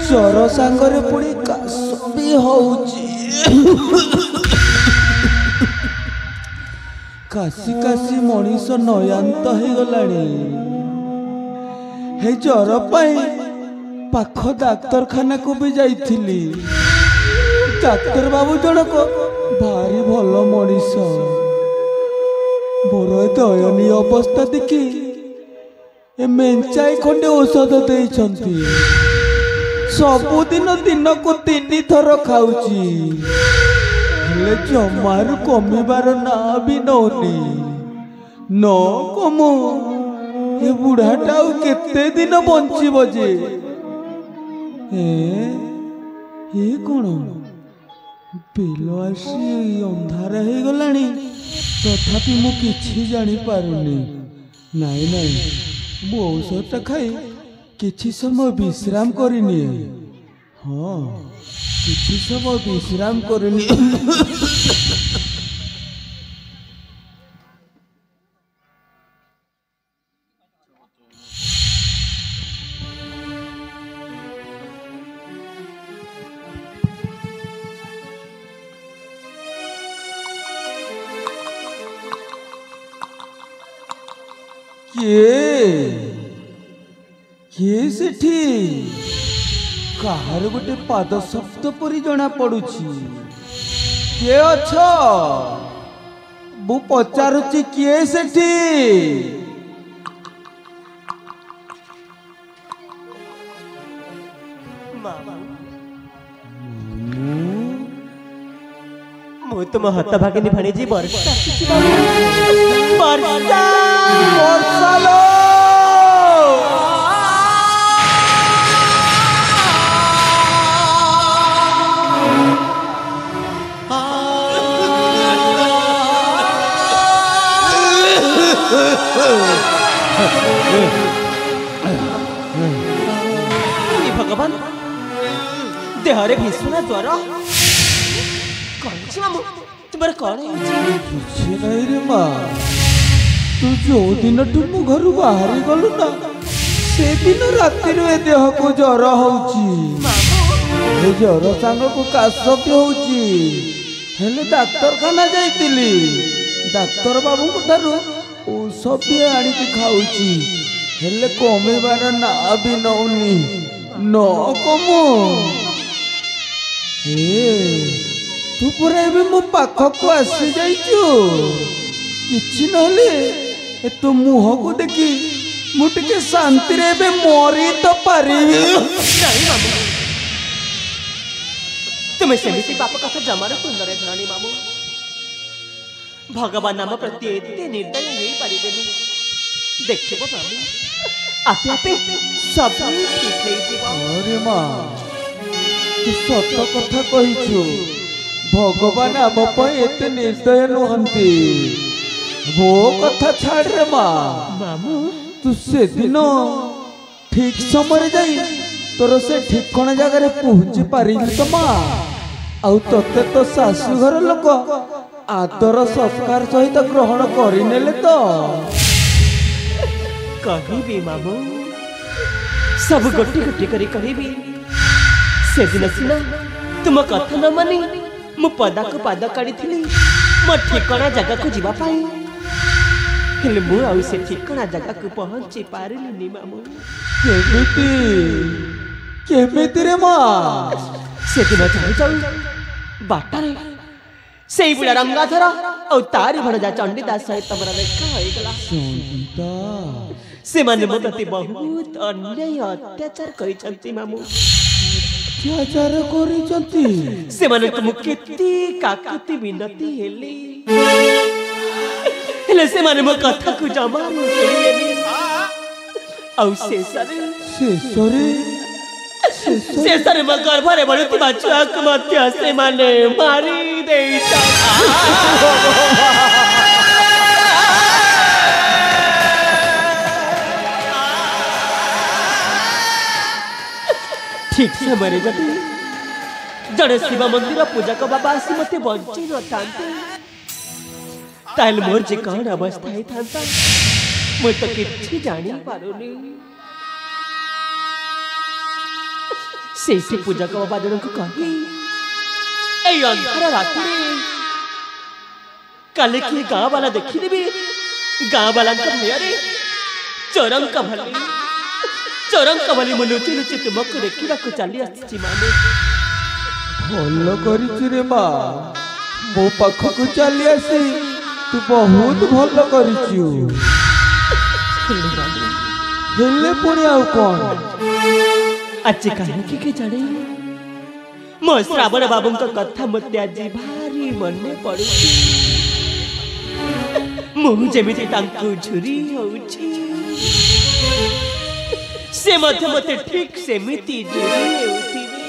जर सांगरे पुणी काश भी होउची काशी काशी मनीष नयांत हो गलानी हे जर पाई पाख डाक्तरखाना को भी जाइथिली डाक्तर बाबू जनक भारी भल मनीष मोर दयनीय अवस्था देखी ए मेंचाई खंडे औषध देइछंती सबुदिन दिन को 3 थर खाऊची हेले जमारू कमिबार ना भी नौनी न कमु ए बुढ़ाटा केते दिन बंचिब जे ए कौन बिल आसी अंधार हो गलानी तथापि मु किछि जानी पारुनी नाई नाई मु औषधटा खाई किछि समय विश्राम करिनी हाँ किछि समय विश्राम करिनी କିଏ ସେଠି କାହାର ଗୋଟେ ପାଦ ଶବ୍ଦ ପରି ଜଣା ପଡୁଛି। କିଏ ଅଛ? ମୁଁ ପଚାରୁଛି କିଏ ସେଠି? ମୁଁ ତୁମ ହତ ଭାଗିନୀ ଭାଣିଜୀ ବର୍ଷା। भगवान देहरे भीषण ज्वर तुम्हारे कौन କିଛି ନାହିଁ ରେ ମା। ତୁ ଯୋଉ ଦିନଠୁ ମୋ ଘରୁ ବାହାରି ଗଲୁ ନା ସେଦିନ ରାତିରୁ ଏ ଦେହକୁ ଜ୍ୱର ହଉଛି। ଏ ଜ୍ୱର ସାଙ୍ଗକୁ କାଶ ବି ହଉଛି। ହେଲେ ଡାକ୍ତରଖାନା ଯାଇଥିଲି। ଡାକ୍ତର ବାବୁଙ୍କ ଠାରୁ ଔଷଧ ଆଣିକି ଖାଉଛି। ହେଲେ କମିବାର ନାଁ ବି ନଉନି। ନ କମୁ ତୁ ପୁରା ଏବେ ମୋ ପାଖକୁ ଆସି ଯାଇଛୁ। କିଛି ନହେଲେ ତୋ ମୁହଁକୁ ଦେଖି ମୁଁ ଟିକେ ଶାନ୍ତିରେ ଏବେ ମରି ତ ପାରିବି। तुम्हें सेमिति पाप कथा जमार तुंदरे धरणी मामू भगवान नाम प्रति एते निर्दय होई परिबेनी। देखिबो मामू आपे आपे सब ठीक हेई जीव। अरे मां तू सत कथा कहिछु। भगवान आम पर एते निर्दय नुहंती। वो कथा छाड़ रे मां। मामू तू से दिन ठीक समय जाई तोर से ठिकण जगह पहुंची पारि तो मां। आउ तोते तो शाशु घर लोक आदर संस्कार सहित ग्रहण करनेले तो कहबी मामू सब गोटी गोटी करी कहबी। से दिन सिना तुम कथा न मानी मु पदा को पाद काढ़ी मो ठिकणा जगह को जीवा पाई। हेले मु आउ से ठिकणा जगह को पहुंची पारिनी मामू। केमिति केमिति रे मां? से दिन जाऊ जाऊ बाटारे से बुढ़ा रंगाधर और तारी भणजा चंडीदास सहित तमरा देखा होई गला। से माने मो प्रति बहुत अन्याय अत्याचार करिसंती मामू। अत्याचार करिसंती? से माने तुम केती काकुती विनती हेली हेले से माने मो कथा को जमारू सुनिएनी। औ शेषरे मो गर्भरे बढुथिबा छुआको मध्य से माने मारी देइता। ठीक से मरे जति जड़े शिव मंदिर पूजा को बाबा आसी मते बंची न थांते ताल मोर जे कौन अवस्था ही थांता मु तो किछि जानि पारुनी। से पूजा को बाबा जन को कही ए अंधार रात में काले की गाँव वाला देखी देबी। गाँव वाला का मेरे चोरम का भली मु लुचि लुचि तुमको देखा चली आसी माने। भल करिछि रे मां मो पाखकु चली आसी तू बहुत भल करिछु। हेले पुणी आउ कोन आज कहीं के जाने मो श्रावण बाबू कथा मत आज भारी मन पड़ू। मुझे जेमिति तांकु झुरी होउछि से मते मते ठीक सेमिति झुरी हेउथिबे।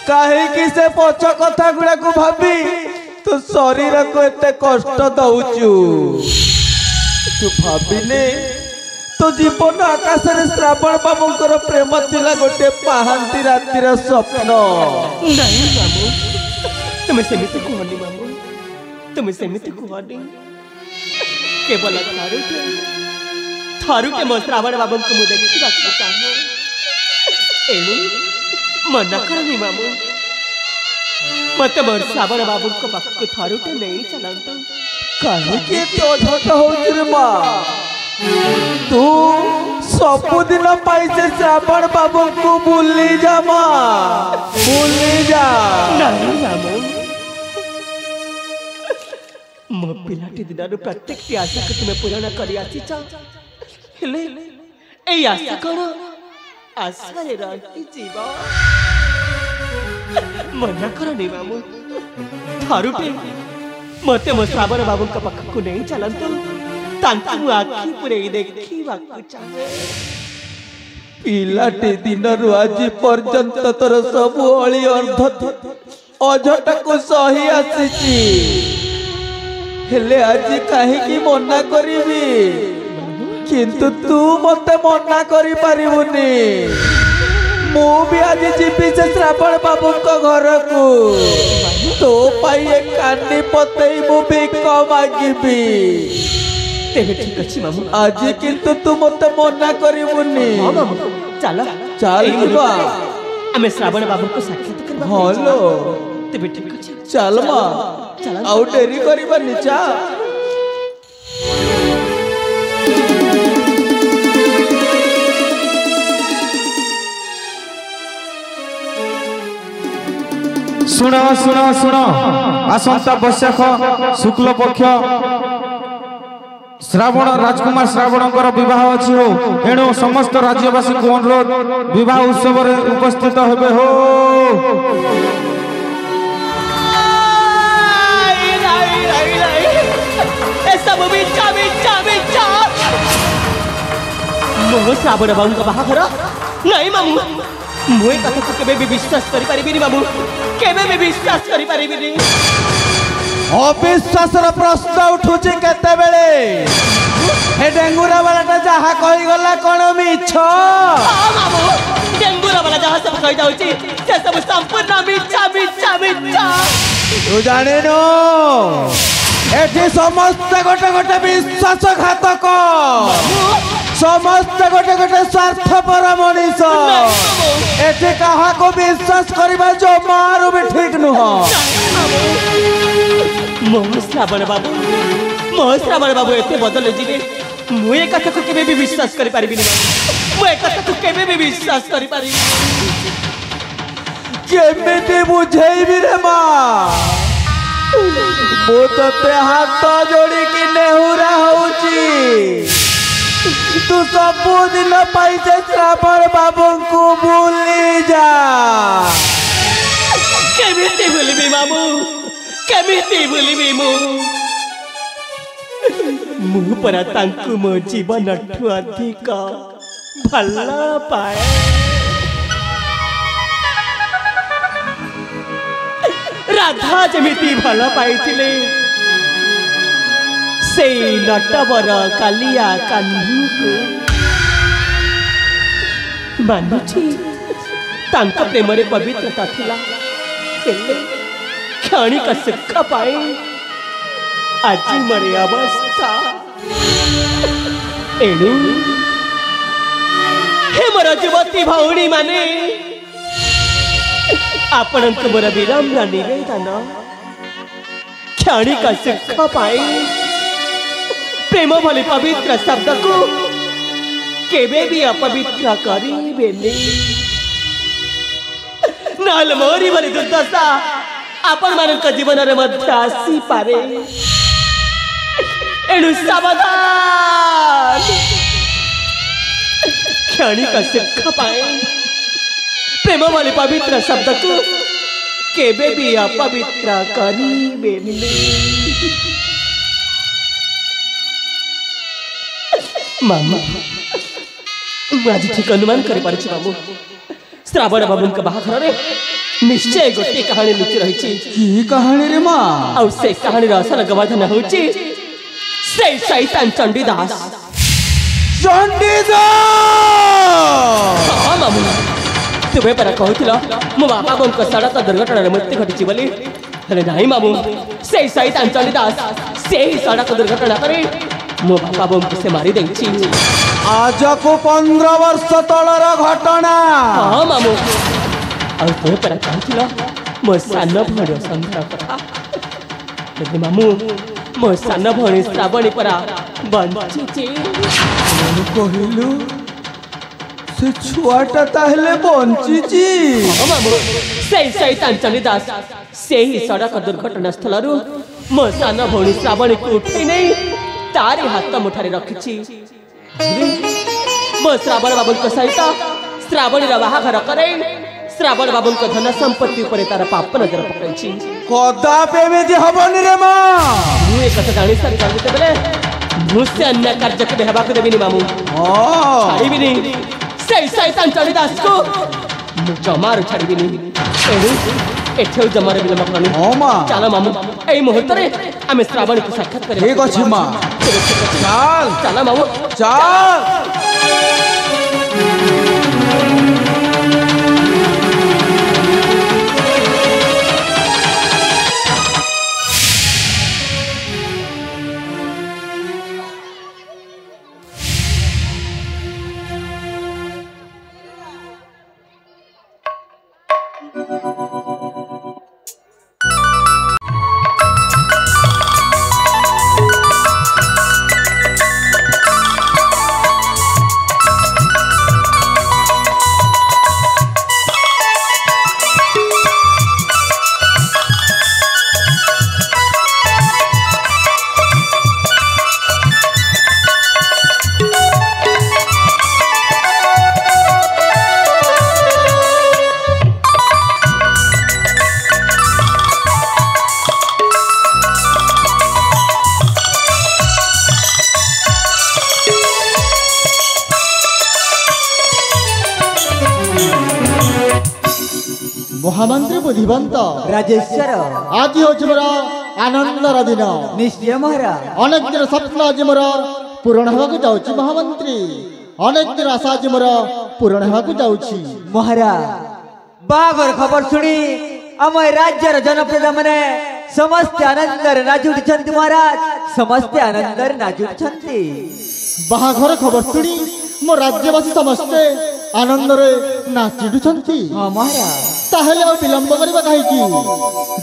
काहे से पछ कथा गुड़ा को भाबी तू शरीर को एते कष्ट दउचु। तू भाबिने तो जीवन आकाश रे श्रावण बाबूंकर प्रेम थिला गोटे पाहांती रातिर स्वप्न। नहीं मामू तुम्हें सेमिति कहनी मामू तुम्हें सेमिति कहनी केवल थारू के मो श्रावण बाबू को मु देखिबा चाहे एनु मना करनी मामू मत मोर श्रावण बाबू को पाख को थारू नहीं चलंतु କାହିଁକି ଏତେ ଅଝଟ ହଉଛି ରେ ମା? ତୁ ସବୁଦିନ ପାଇଁ ସେ ଶ୍ରାବଣ ବାବୁଙ୍କୁ ଭୁଲି ଯା ମା, ଭୁଲି ଯା। नहीं रामू मो पिलाटी दिनर प्रत्येक आशा को तुम्हें पूर्ण करी आसीच हेले ए आशा कोन आशा रे रही जीव मना करनी मामू थारुटे मते मो श्रावण बाबू का पाख को नहीं चलंतो तांतु आखी पुरे देखी बाकु चाहे पिलाटी दिनरु आज पर्यंत तोर सब अली अर्ध अझट को सही आसीची हेले आज काहेकी मना करिबी किंतु तू मते मना करि परिबुनी मु भी आज जीवी से श्रावण बाबू को घर को तो पाई कानी पतई मु भी मागिबी तेरे ठीक अछि मामू आज किंतु तू मते मना करिबुनी हां मामू चल चल बा हमें श्रावण बाबू को साक्षात करबा हेलो तेरे ठीक अछि चल मा आउ डेरी करिबानी चा शुण शुण शुण आसंता वैशाख शुक्ल पक्ष श्रावण राजकुमार श्रावणकर विवाह अच्छी हो एणु समस्त राज्यवासी को अनुरोध विवाह उत्सव उपस्थित हेबे हो। मो श्रावण बाबू का बाहाघर नहीं मामू मुझे कथा को केबे भी विश्वास करि परिबिनी बाबू केबे भी विश्वास करि परिबिनी अविश्वास प्रश्न उठुची केते बेले हे डेंगुरा वाला जहा कहि गला कोन मिछ हां मामू डेंगुरा वाला जहा सब कहि जाउची से सब संपूर्ण मिछा मिछा मिछा तू जाने नो एठी समस्त गोटे गोटे विश्वासघातक समस्त गोटे गोटे स्वार्थपर मनीष एठी कहा को विश्वास करबा जो मारू भी ठीक नुह मो श्रावण बाबू एते बदल जीवे मु ए कथा को केबे भी विश्वास करि परिबिनी मु ए कथा को केबे भी विश्वास करि परिबिनी केमिति बुझेइबी रे मा मो तते हाथ जोड़ी की नेहुरा होउची तू सब दिन पाई से श्रावण बाबू को भूली जा केमिति भूलिबी मामू केमिति भूलिबी मु परा तांकु मो जीवन ठु अधिक भला पाए राधा जमिति भला पाइथिले से नटवर कालिया कान्हू को मानुची तांका प्रेम रे पवित्रता थिला क्षणिक सुख पाए आज मरे अवस्था एणु हे मोर युवती भौणी माने आपण मोर विनम्र निवेदन क्षणिक सुख पाए प्रेम भली पवित्र शब्द को केबे भी अपवित्र करिबेनी नाल मोरी भली दुर्दशा आपण मानक जीवन रे मध्य आसी पारे एणु सावधान क्षणिक सुख पाए प्रेम वाली पवित्र शब्द को केबे भी अपवित्र करिबेनी मामा आज ठीक अनुमान कर पारछि बाबू श्रावण बाबू का बाहाघर रे निश्चय गोटे कहानी लुचि रही की कहानी रे मां और से कहानी रा असल गवाधन होछि से शैतान चंडीदास हां मामू तुबे पर कहथिलो मो बापा बोन को सड़क दुर्घटना रे मृत्यु घटिछि बोली हले नाही मामू से शैतान चंडीदास से ही सड़क दुर्घटना करे मो बापा बोन को से मारी देछि आज को 15 वर्ष तलर घटना हां मामू और तुबे पर कहथिलो मो सान भड़ो संधार कथा मामू ମୋ ସାନ ଭଉଣୀ ଶ୍ରାବଣୀ ପରା ବଞ୍ଚିଛି। କହିଲୁ ସେ ଛୁଆଟା ତାହେଲେ ବଞ୍ଚିଛି? ସେଇ ଶୈତାଞ୍ଚଳି ଦାସ ସେହି ସଡ଼କ ଦୁର୍ଘଟଣା ସ୍ଥଳରୁ ମୋ ସାନ ଭଉଣୀ ଶ୍ରାବଣୀକୁ ଉଠେଇ ନେଇ ତାରି ହାତ ମୁଠାରେ ରଖିଛି। ମୋ ଶ୍ରାବଣ ବାବୁଙ୍କ ସହିତ ଶ୍ରାବଣୀର ବାହାଘର କରେଇ ଶ୍ରାବଣ ବାବୁଙ୍କ ଧନ ସମ୍ପତ୍ତି ଉପରେ ତାର ପାପ ନଜର ପକାଇଛି। କଦାପି ଏମିତି ହବନି ରେ ମା। ମୁଁ ଏ କଥା ଜାଣି ସାରିଛି ଯେତେବେଳେ ମୁଁ ସେ ଅନ୍ୟ କାର୍ଯ୍ୟ କେବେ ହେବାକୁ ଦେବିନି ମାମୁଁ। ଛାଡ଼ିବିନି ସେଇ ଶୈତାଞ୍ଚଳି ଦାସକୁ, ମୁଁ ଜମାରୁ ଛାଡ଼ିବିନି। ଏଠୁ ଜମାରେ ବିଳମ୍ବ କରନି। ଚାଲ ମାମୁଁ, ଏଇ ମୁହୂର୍ତ୍ତରେ ଆମେ ଶ୍ରାବଣୀକୁ ସାକ୍ଷାତ କରିବା। ଠିକ ଅଛି ମା, ଚାଲ ମାମୁଁ ଚାଲ। ମହାମନ୍ତ୍ରୀ ବୁଦ୍ଧିବନ୍ତ ରାଜେଶ୍ୱର, ଆଜି ହେଉଛି ମୋର ଆନନ୍ଦର ଦିନ। ନିଶ୍ଚୟ ମହାରାଜ। ଅନେକ ଦିନ ସ୍ୱପ୍ନ ଆଜି ମୋର ପୂରଣ ହେବାକୁ ଯାଉଛି ମହାମନ୍ତ୍ରୀ। ଅନେକ ଦିନ ଆଶା ଆଜି ମୋର ପୂରଣ ହେବାକୁ ଯାଉଛି ମହାରାଜ। ବାହାଘର ଖବର ଶୁଣି ଆମ ଏ ରାଜ୍ୟର ଜନପ୍ରଜା ମାନେ ସମସ୍ତେ ଆନନ୍ଦରେ ନାଚି ଉଠିଛନ୍ତି ମହାରାଜ, ସମସ୍ତେ ଆନନ୍ଦରେ ନାଚି ଉଠିଛନ୍ତି। ବାହାଘର ଖବର ଶୁଣି ମୋ ରାଜ୍ୟବାସୀ ସମସ୍ତେ ଆନନ୍ଦରେ ନାଚି ଉଠୁଛନ୍ତି। ହଁ ମହାରାଜ। ତାହେଲେ ଆଉ ବିଳମ୍ବ କରିବା କାହିଁକି?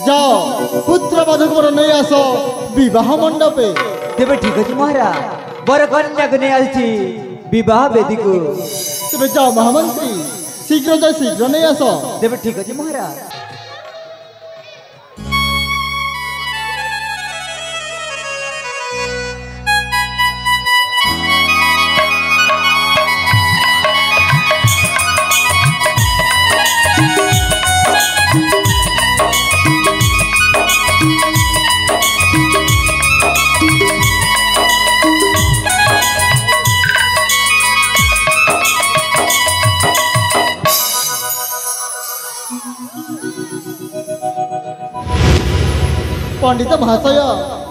ଯାଅ ପୁତ୍ର ବଧୂକୁ ମୋର ନେଇ ଆସ ବିବାହ ମଣ୍ଡପେ। ତେବେ ଠିକ ଅଛି ମହାରାଜ, ବର କନ୍ୟାକୁ ନେଇ ଆସିଛି ବିବାହ ବେଦୀକୁ। ତେବେ ଯାଅ ମହାମନ୍ତ୍ରୀ, ଶୀଘ୍ର ଯାଇ ଶୀଘ୍ର ନେଇ ଆସ। ତେବେ ଠିକ ଅଛି ମହାରାଜ। ପଣ୍ଡିତ ମହାଶୟ,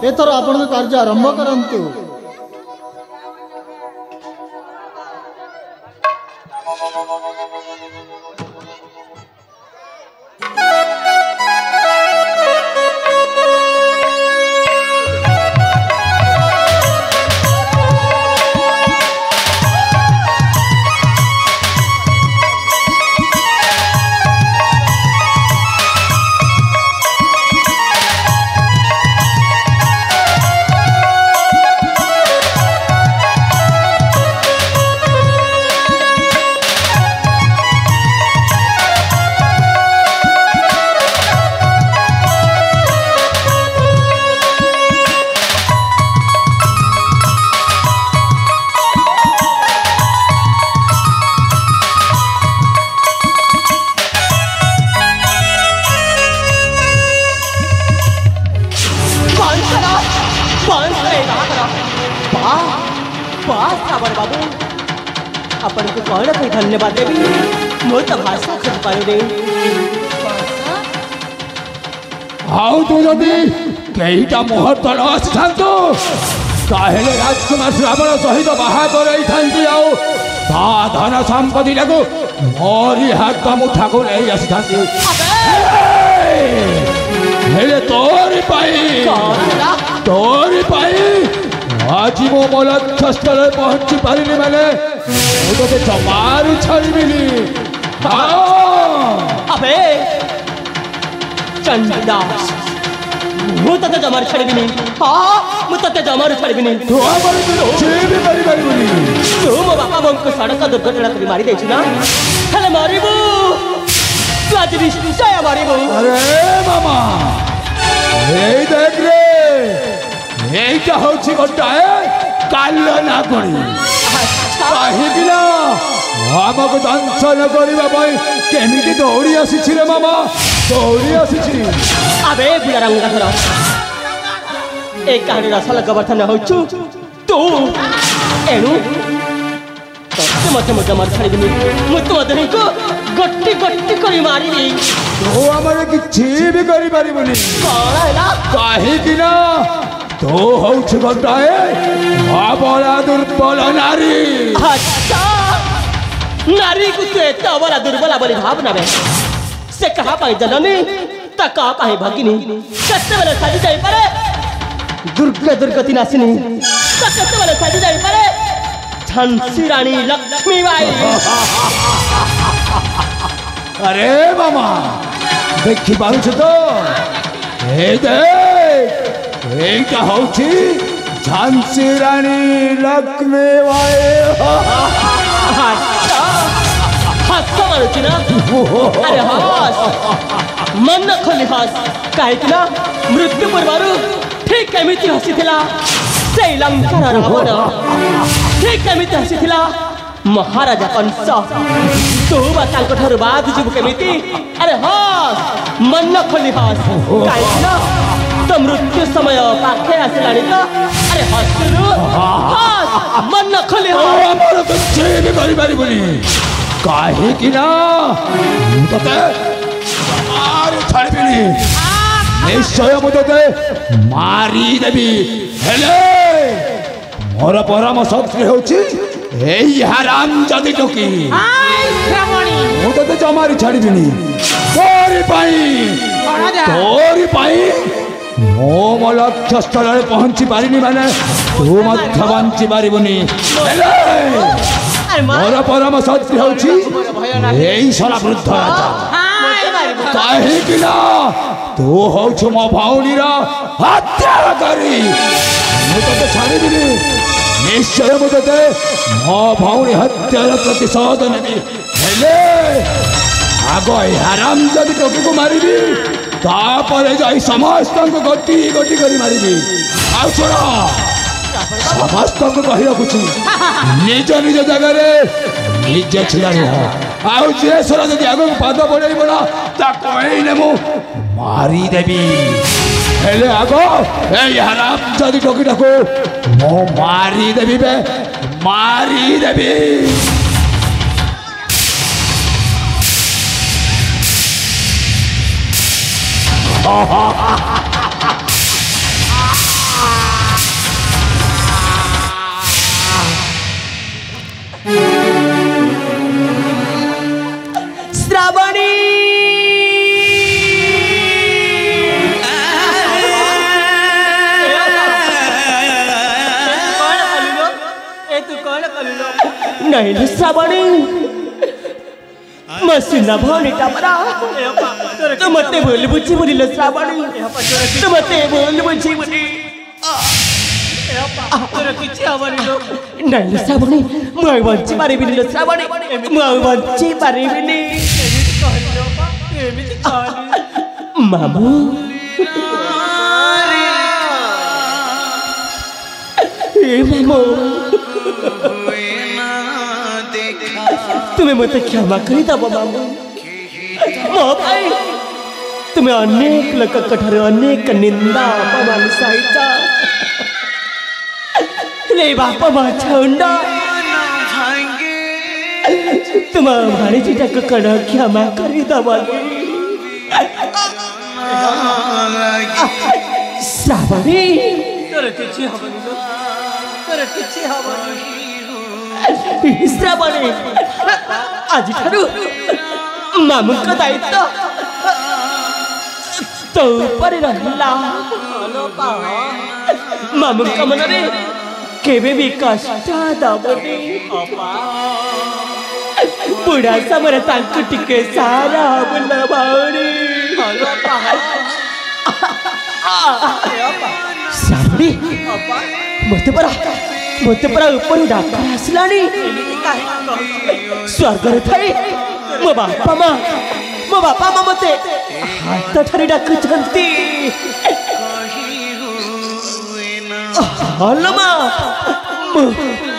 ଏଥର ଆପଣଙ୍କ କାର୍ଯ୍ୟ ଆରମ୍ଭ କରନ୍ତୁ। ଆପଣଙ୍କୁ କ'ଣ କହି ଧନ୍ୟବାଦ ଦେବି, ମୁଁ ତ ଭାଷା ଖୋଜି ପାରୁନି। ଆଉ ତୁ ଯଦି କେଇଟା ମୁହୂର୍ତ୍ତ ନ ଆସିଥାନ୍ତୁ ତାହେଲେ ରାଜକୁମାର ଶ୍ରାବଣ ସହିତ ବାହା କରେଇଥାନ୍ତି, ଆଉ ତା ଧନ ସମ୍ପତ୍ତିଟାକୁ ମୋରି ହାତ ମୁଠାକୁ ନେଇ ଆସିଥାନ୍ତି। ହେଲେ ତୋରି ପାଇଁ ଆଜି ମୁଁ ମୋ ଲକ୍ଷ୍ୟସ୍ଥଳରେ ପହଞ୍ଚି ପାରିଲି ମାନେ ମୁଁ ତୋତେ ଜମାରୁ ଛାଡ଼ିବିନି। ଆବେ ଚଣ୍ଡୀଦାସ, ମୁଁ ତୋତେ ଜମାରୁ ଛାଡ଼ିବିନି। ମୁଁ ତତେ ଜମାରୁ ଛାଡ଼ିବିନି। ତୁ ଆମର କିଛି ବି କରିପାରିବୁନି। ତୁ ମୋ ବାପା ବୋଉଙ୍କୁ ସଡ଼କ ଦୁର୍ଘଟଣା କରି ମାରି ଦେଇଛୁ ନା? ହେଲେ ମରିବୁ, ତୁ ଆଜି ନିଶ୍ଚୟ ମରିବୁ। ଆରେ ମାମା ଏଇ ଦେଖରେ এইটা হচ্ছে গোটাଏ কাল্য না করি কাহিଁକି ନା ଆମକୁ ଦଂଶନ କରିବା ପାଇଁ କେମିତି ଦୌଡ଼ି ଆସିଛି ରେ ମାମା ଦୌଡ଼ି ଆସିଛି। ଆବେ ବୁଢ଼ା ରଙ୍ଗାଧର, ଏ କାହାଣୀର ଅସଲ ଗବର୍ଦ୍ଧନ ହଉଛୁ ତୁ। ଏଣୁ ତତେ ମଧ୍ୟ ମୁଁ ଜମାରୁ ଛାଡ଼ିବିନି। ମୁଁ ତୁମ ଦେହକୁ ଗୋଟି ଗୋଟି କରି ମାରିବି। ତୁ ଆମର କିଛି ବି କରିପାରିବୁନି। କଣ ହେଲା? କାହିଁକି ନା ତୁ ହଉଛି ଗୋଟାଏ ଅବଳା ଦୁର୍ବଳ ନାରୀ। ଆଚ୍ଛା, ନାରୀକୁ ତୁ ଏତେ ଅବଲା ଦୁର୍ବଳ ବୋଲି ଭାବନା ବେ। ସେ କାହା ପାଇଁ ଜନନୀ ତା କାହା ପାଇଁ ଭଗିନୀ କେତେବେଳେ ସାଜି ଯାଇପାରେ ଦୁର୍ଗତି ନାସିନୀ ତା କେତେବେଳେ ସାଜି ଯାଇପାରେ ଝାନ୍ସୀ ରାଣୀ ଲକ୍ଷ୍ମୀବାଇ। আরে মামা দেখি পারুছ তো এই দেখ এইটা হচ্ছে ঝান্সী রানী লক্ষ্মীবাই। হাস মারুছি না? আরে হাস, মন খোলি হাস। কাহিଁକି ନା ମୃତ୍ୟୁ ପୂର୍ବରୁ ଠିକ୍ ଏମିତି ହସିଥିଲା ସେଇ ଲଙ୍କାର ରାବଣ, ଠିକ୍ ଏମିତି ହସିଥିଲା ମହାରାଜା କଂସ। ତୁ ବା ତାଙ୍କଠାରୁ ବାଦ ଯିବୁ କେମିତି? ଆରେ ହସ୍, ମନ ଖୋଲି ହସ୍। କାହିଁକି ନା ତ ମୃତ୍ୟୁ ସମୟ ପାଖେଇ ଆସିଲାଣି ତ। ଆରେ ହସିଲୁ, ହସ୍, ମନ ଖୋଲି ହସ୍। ଆମର କିଛି ବି କରିପାରିବୁନି କାହିଁକି ନା ମୁଁ ତତେ ଜମାରୁ ଛାଡ଼ିବିନି। ନିଶ୍ଚୟ ମୁଁ ତତେ ମାରିଦେବି। ହେଲେ ମୋର ପରାମର୍ଶ ହେଉଛି এই হারাম জাতি টকি ମୁଁ ତତେ ଜମାରୁ ଛାଡ଼ିବିନି। তোরি ପାଇଁ ମୁଁ ମୋ ଲକ୍ଷ୍ୟ ସ୍ଥଳରେ ପହଞ୍ଚି ପାରିନି ମାନେ ତୁ ମଧ୍ୟ ବଞ୍ଚି ପାରିବୁନି। ହେଲେ ମୋର ପରାମର୍ଶ ହେଉଛି ଏଇ ଶଳା ବୃଦ୍ଧ ରାଜା, କାହିଁକି ନା ତୁ ହଉଛୁ ମୋ ଭଉଣୀର ହତ୍ୟାକାରୀ। ମୁଁ ତତେ ଛାଡ଼ିବିନି। ନିଶ୍ଚୟ ମୁଁ ତତେ ମୋ ଭଉଣୀ ହତ୍ୟାର ପ୍ରତିଶୋଧ ନେବି। ହେଲେ ଆଗ ଏ ହାରାମ ଯଦି ଟୋକିକୁ ମାରିବି, ତାପରେ ଯାଇ ସମସ୍ତଙ୍କୁ ଗୋଟି ଗୋଟି କରି ମାରିବି। ଆଉ ଶୁଣ, ସମସ୍ତଙ୍କୁ କହି ରଖୁଛି ନିଜ ନିଜ ଜାଗାରେ ନିଜେ ଛିଡ଼ା ରୁହ। ଆଉ ଯିଏ ଶୁଣ ଯଦି ଆଗକୁ ପାଦ ବଢ଼େଇବ ନା ତାକୁ ଏଇନେ ମୁଁ ମାରିଦେବି। ହେଲେ ଆଗ ଏଇ ହାରାମ ଯଦି ଟୋକିଟାକୁ ମୁଁ ମାରିଦେବି ବେ, ମାରିଦେବି। ଶ୍ରାବଣୀ, नहीं श्रावणी मसीना भौणीटा परा तू मते भूल बुझी बोलिल श्रावणी, तू मते भूल बुझी बोली। नहीं श्रावणी ମୁଁ ବଞ୍ଚି ପାରିବିନି ଶ୍ରାବଣୀ, ମୁଁ ବଞ୍ଚି ପାରିବିନି। ମାମୁଁ तुम्हें मत क्षमा कर दब मामू। मो भाई तुम्हें अनेक लोक अनेक निंदा अपमान सहित बाप माँ छंड तुम भाणीजी कण क्षमा कर दब। श्रावणी श्रावणी आज मामू का दायित्व तो ऊपर रहा। मामू का मन रे केवे भी कष्ट दबनी। बुढ़ा समर तांको टिके सारा बुला भावनी। श्रावणी मते परा ऊपर डाक्टर आसलानी स्वर्ग रे थाई मो बापा मां मते हाथ ठारी डाकुचंती हलो मां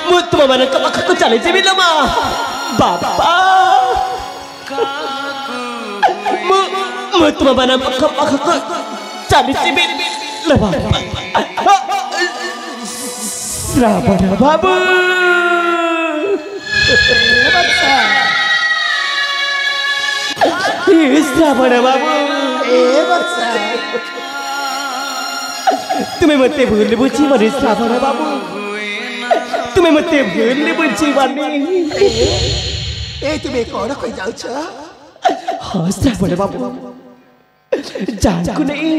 मु तुम माने पाखक चली जीवी लो मां बापा मु तुम माने पाखक चली जीवी लो बापा श्रावण बाबू श्रावण बाबू तुम्हें मते भूल बुझी मरे श्रावण बाबू तुम्हें मते भूल बुझी मानी तुम्हें कौन कही जाऊ हाँ श्रावण बाबू जानकु नहीं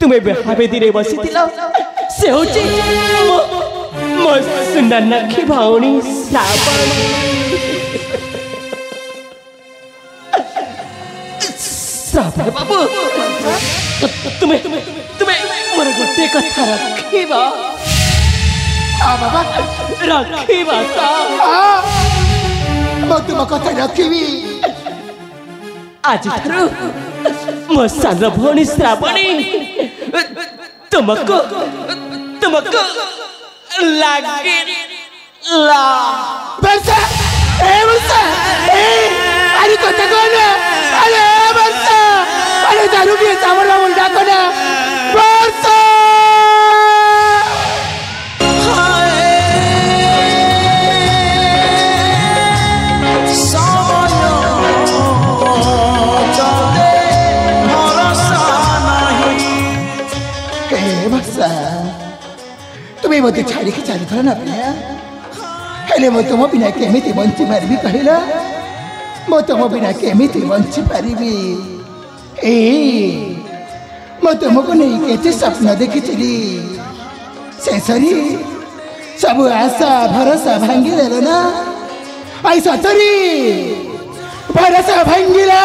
तुम्हें बेहाबेदी रे बसी थिला से होची मो सुंदर नखी भावनी श्रावण श्रावण बाबू तुम्हें मोर गोटे कथा रखिबा बाबा रखिबा मो तुम कथा रखिबी आज ठारू मो सान भौणी श्रावणी तुमको लागे ला वर्षा अरे कथा कौन अरे वर्षा अरे दारू पिए चावल मुंडा कौन वर्षा तुम्हें मत छाड़ी के चली थोड़ा ना पिया हेले मो तुम बिना केमिति बंची पारिबी कहला मो तुम बिना केमिति बंची पारिबी मो तुमको नहीं केते स्वप्न देखिली शेषरी सब आशा भरोसा भांगी देलो ना आई सतरी भरोसा भांगिला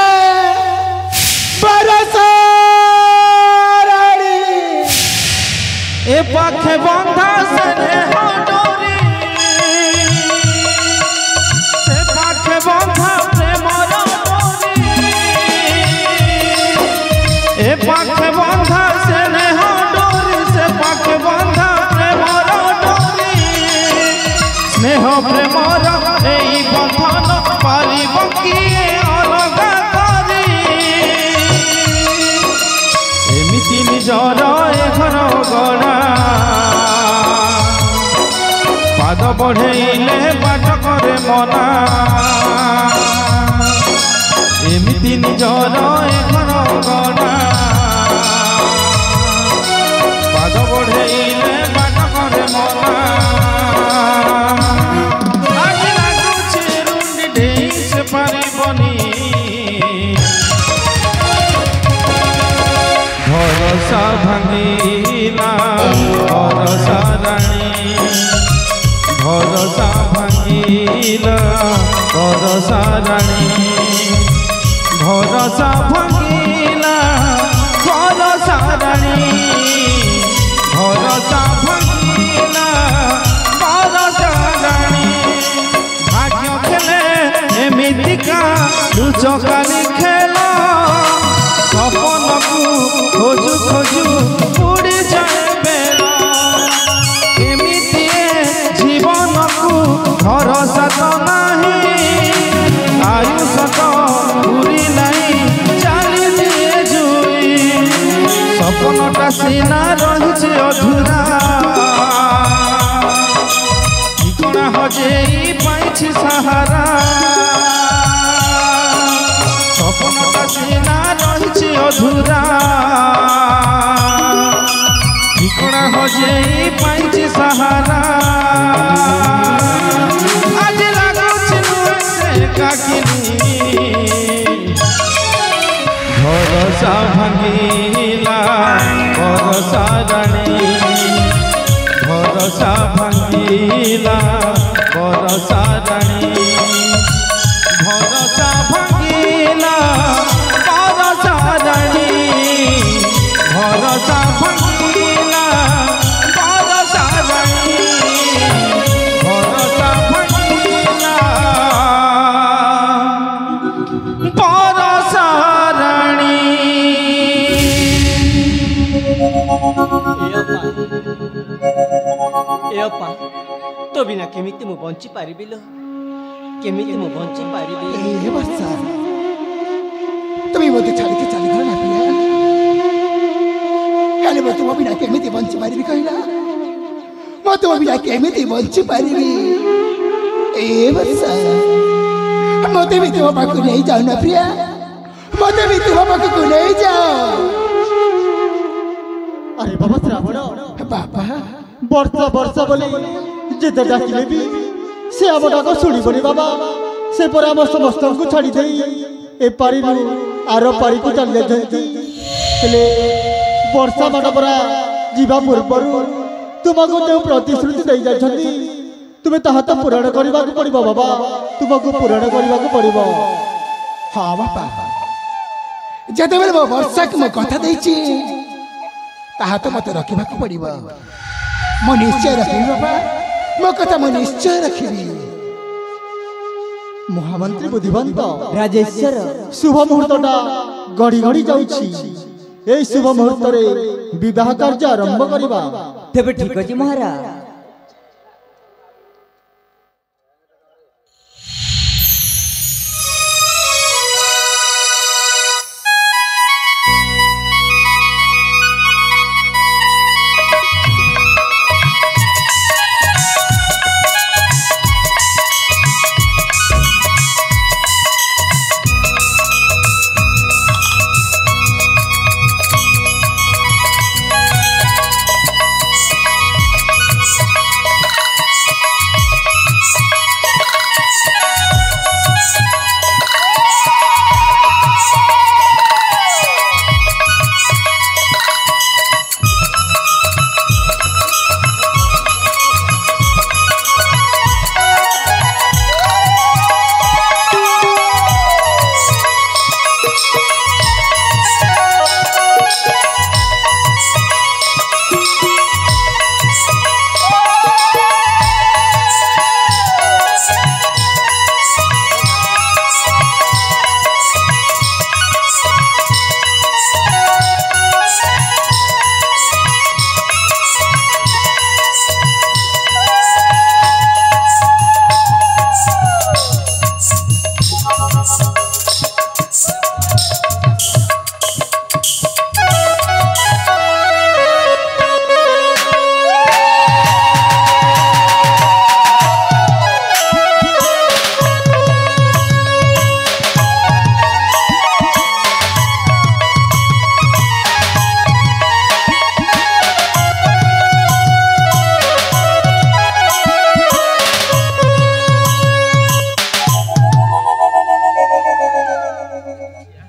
भरोसा ए पाखे बंधा से डोरी से पाखे बंधा प्रेमर डोरी ए पाखे बंधा से डोरी से पाखे बंधा प्रेमर डोरी स्नेह प्रेमर एई बंधन पारिब किए अलगा करी एमिति निजर ए घर गड़ा पाद बढ़ेले बाट करे मना एमिति निजर ए घर गड़ा पाद बढ़ेले बाट करे मना आज लाଗୁଛି रुंडी ढेई से पारिबनी भरोसा भांगिला भरोसा रानी भरोसा भांगिला भरोसा रानी भरोसा भांगिला भरोसा रानी भरोसा भांगिला भरोसा रानी भाग्य खेले एमितिका लुचकानी खेला सपन को खोजु खोजु उड़ी जाए बेला एमिति जीवन को भरोसा तो नहीं आयुष तो पूरी नहीं चली दिए जुई सपनटा सीना रही अधूरा ठिकाना हजेई पाइछि सहारा सपनटा सीना रही अधूरा ठिकाना हजेई पाइछि सहारा आज लाଗୁଛି एकाकिनी भरोसा भांगिला भरोसा रानी भरोसा भांगिला भरोसा रानी भरोसा भांगिला भरोसा रानी भरोसा भांगिला भरोसा ए अपा तो बिना केमिति मु बंची पारिबि लो केमिति मु बंची पारिबि ए वर्षा तुम्हें मते छाड़ी के चली गला पिया हेले मते मो बिना केमिति बंची पारिबि कहला मते मो बिना केमिति बंची पारिबि ए वर्षा मते भी तुम पाक नहीं जाओ ना प्रिया मते भी तुम पाक को नहीं जाओ अरे बाबा श्रावण बाबा वर्षा वर्षा बोले जेते डाकिले भी से आम डाक शुणबनी बाबा से पर आम समस्त को छाड़ी दे ए पारी आर पारी को चली जाते वर्षा मान परा जीवा पूर्वर तुमको जो प्रतिश्रुति दे जाती तुम्हें ताहा तो पूरण करने को पड़ो बाबा तुमको पूरण करने को पड़ो। हाँ बापा जते बेले मो वर्षा को कथा देछि ताहा तो मते रखिबा को पड़िबो मो निश्चय रखिबी बाबा मो कथा मो निश्चय रखिबी। महामंत्री बुद्धिवंत राजेश्वर शुभ मुहूर्तटा गड़ी गड़ी जाउछि ए शुभ मुहूर्त रे विवाह कार्य आरंभ करिबा तेबे ठीक अछि महाराज।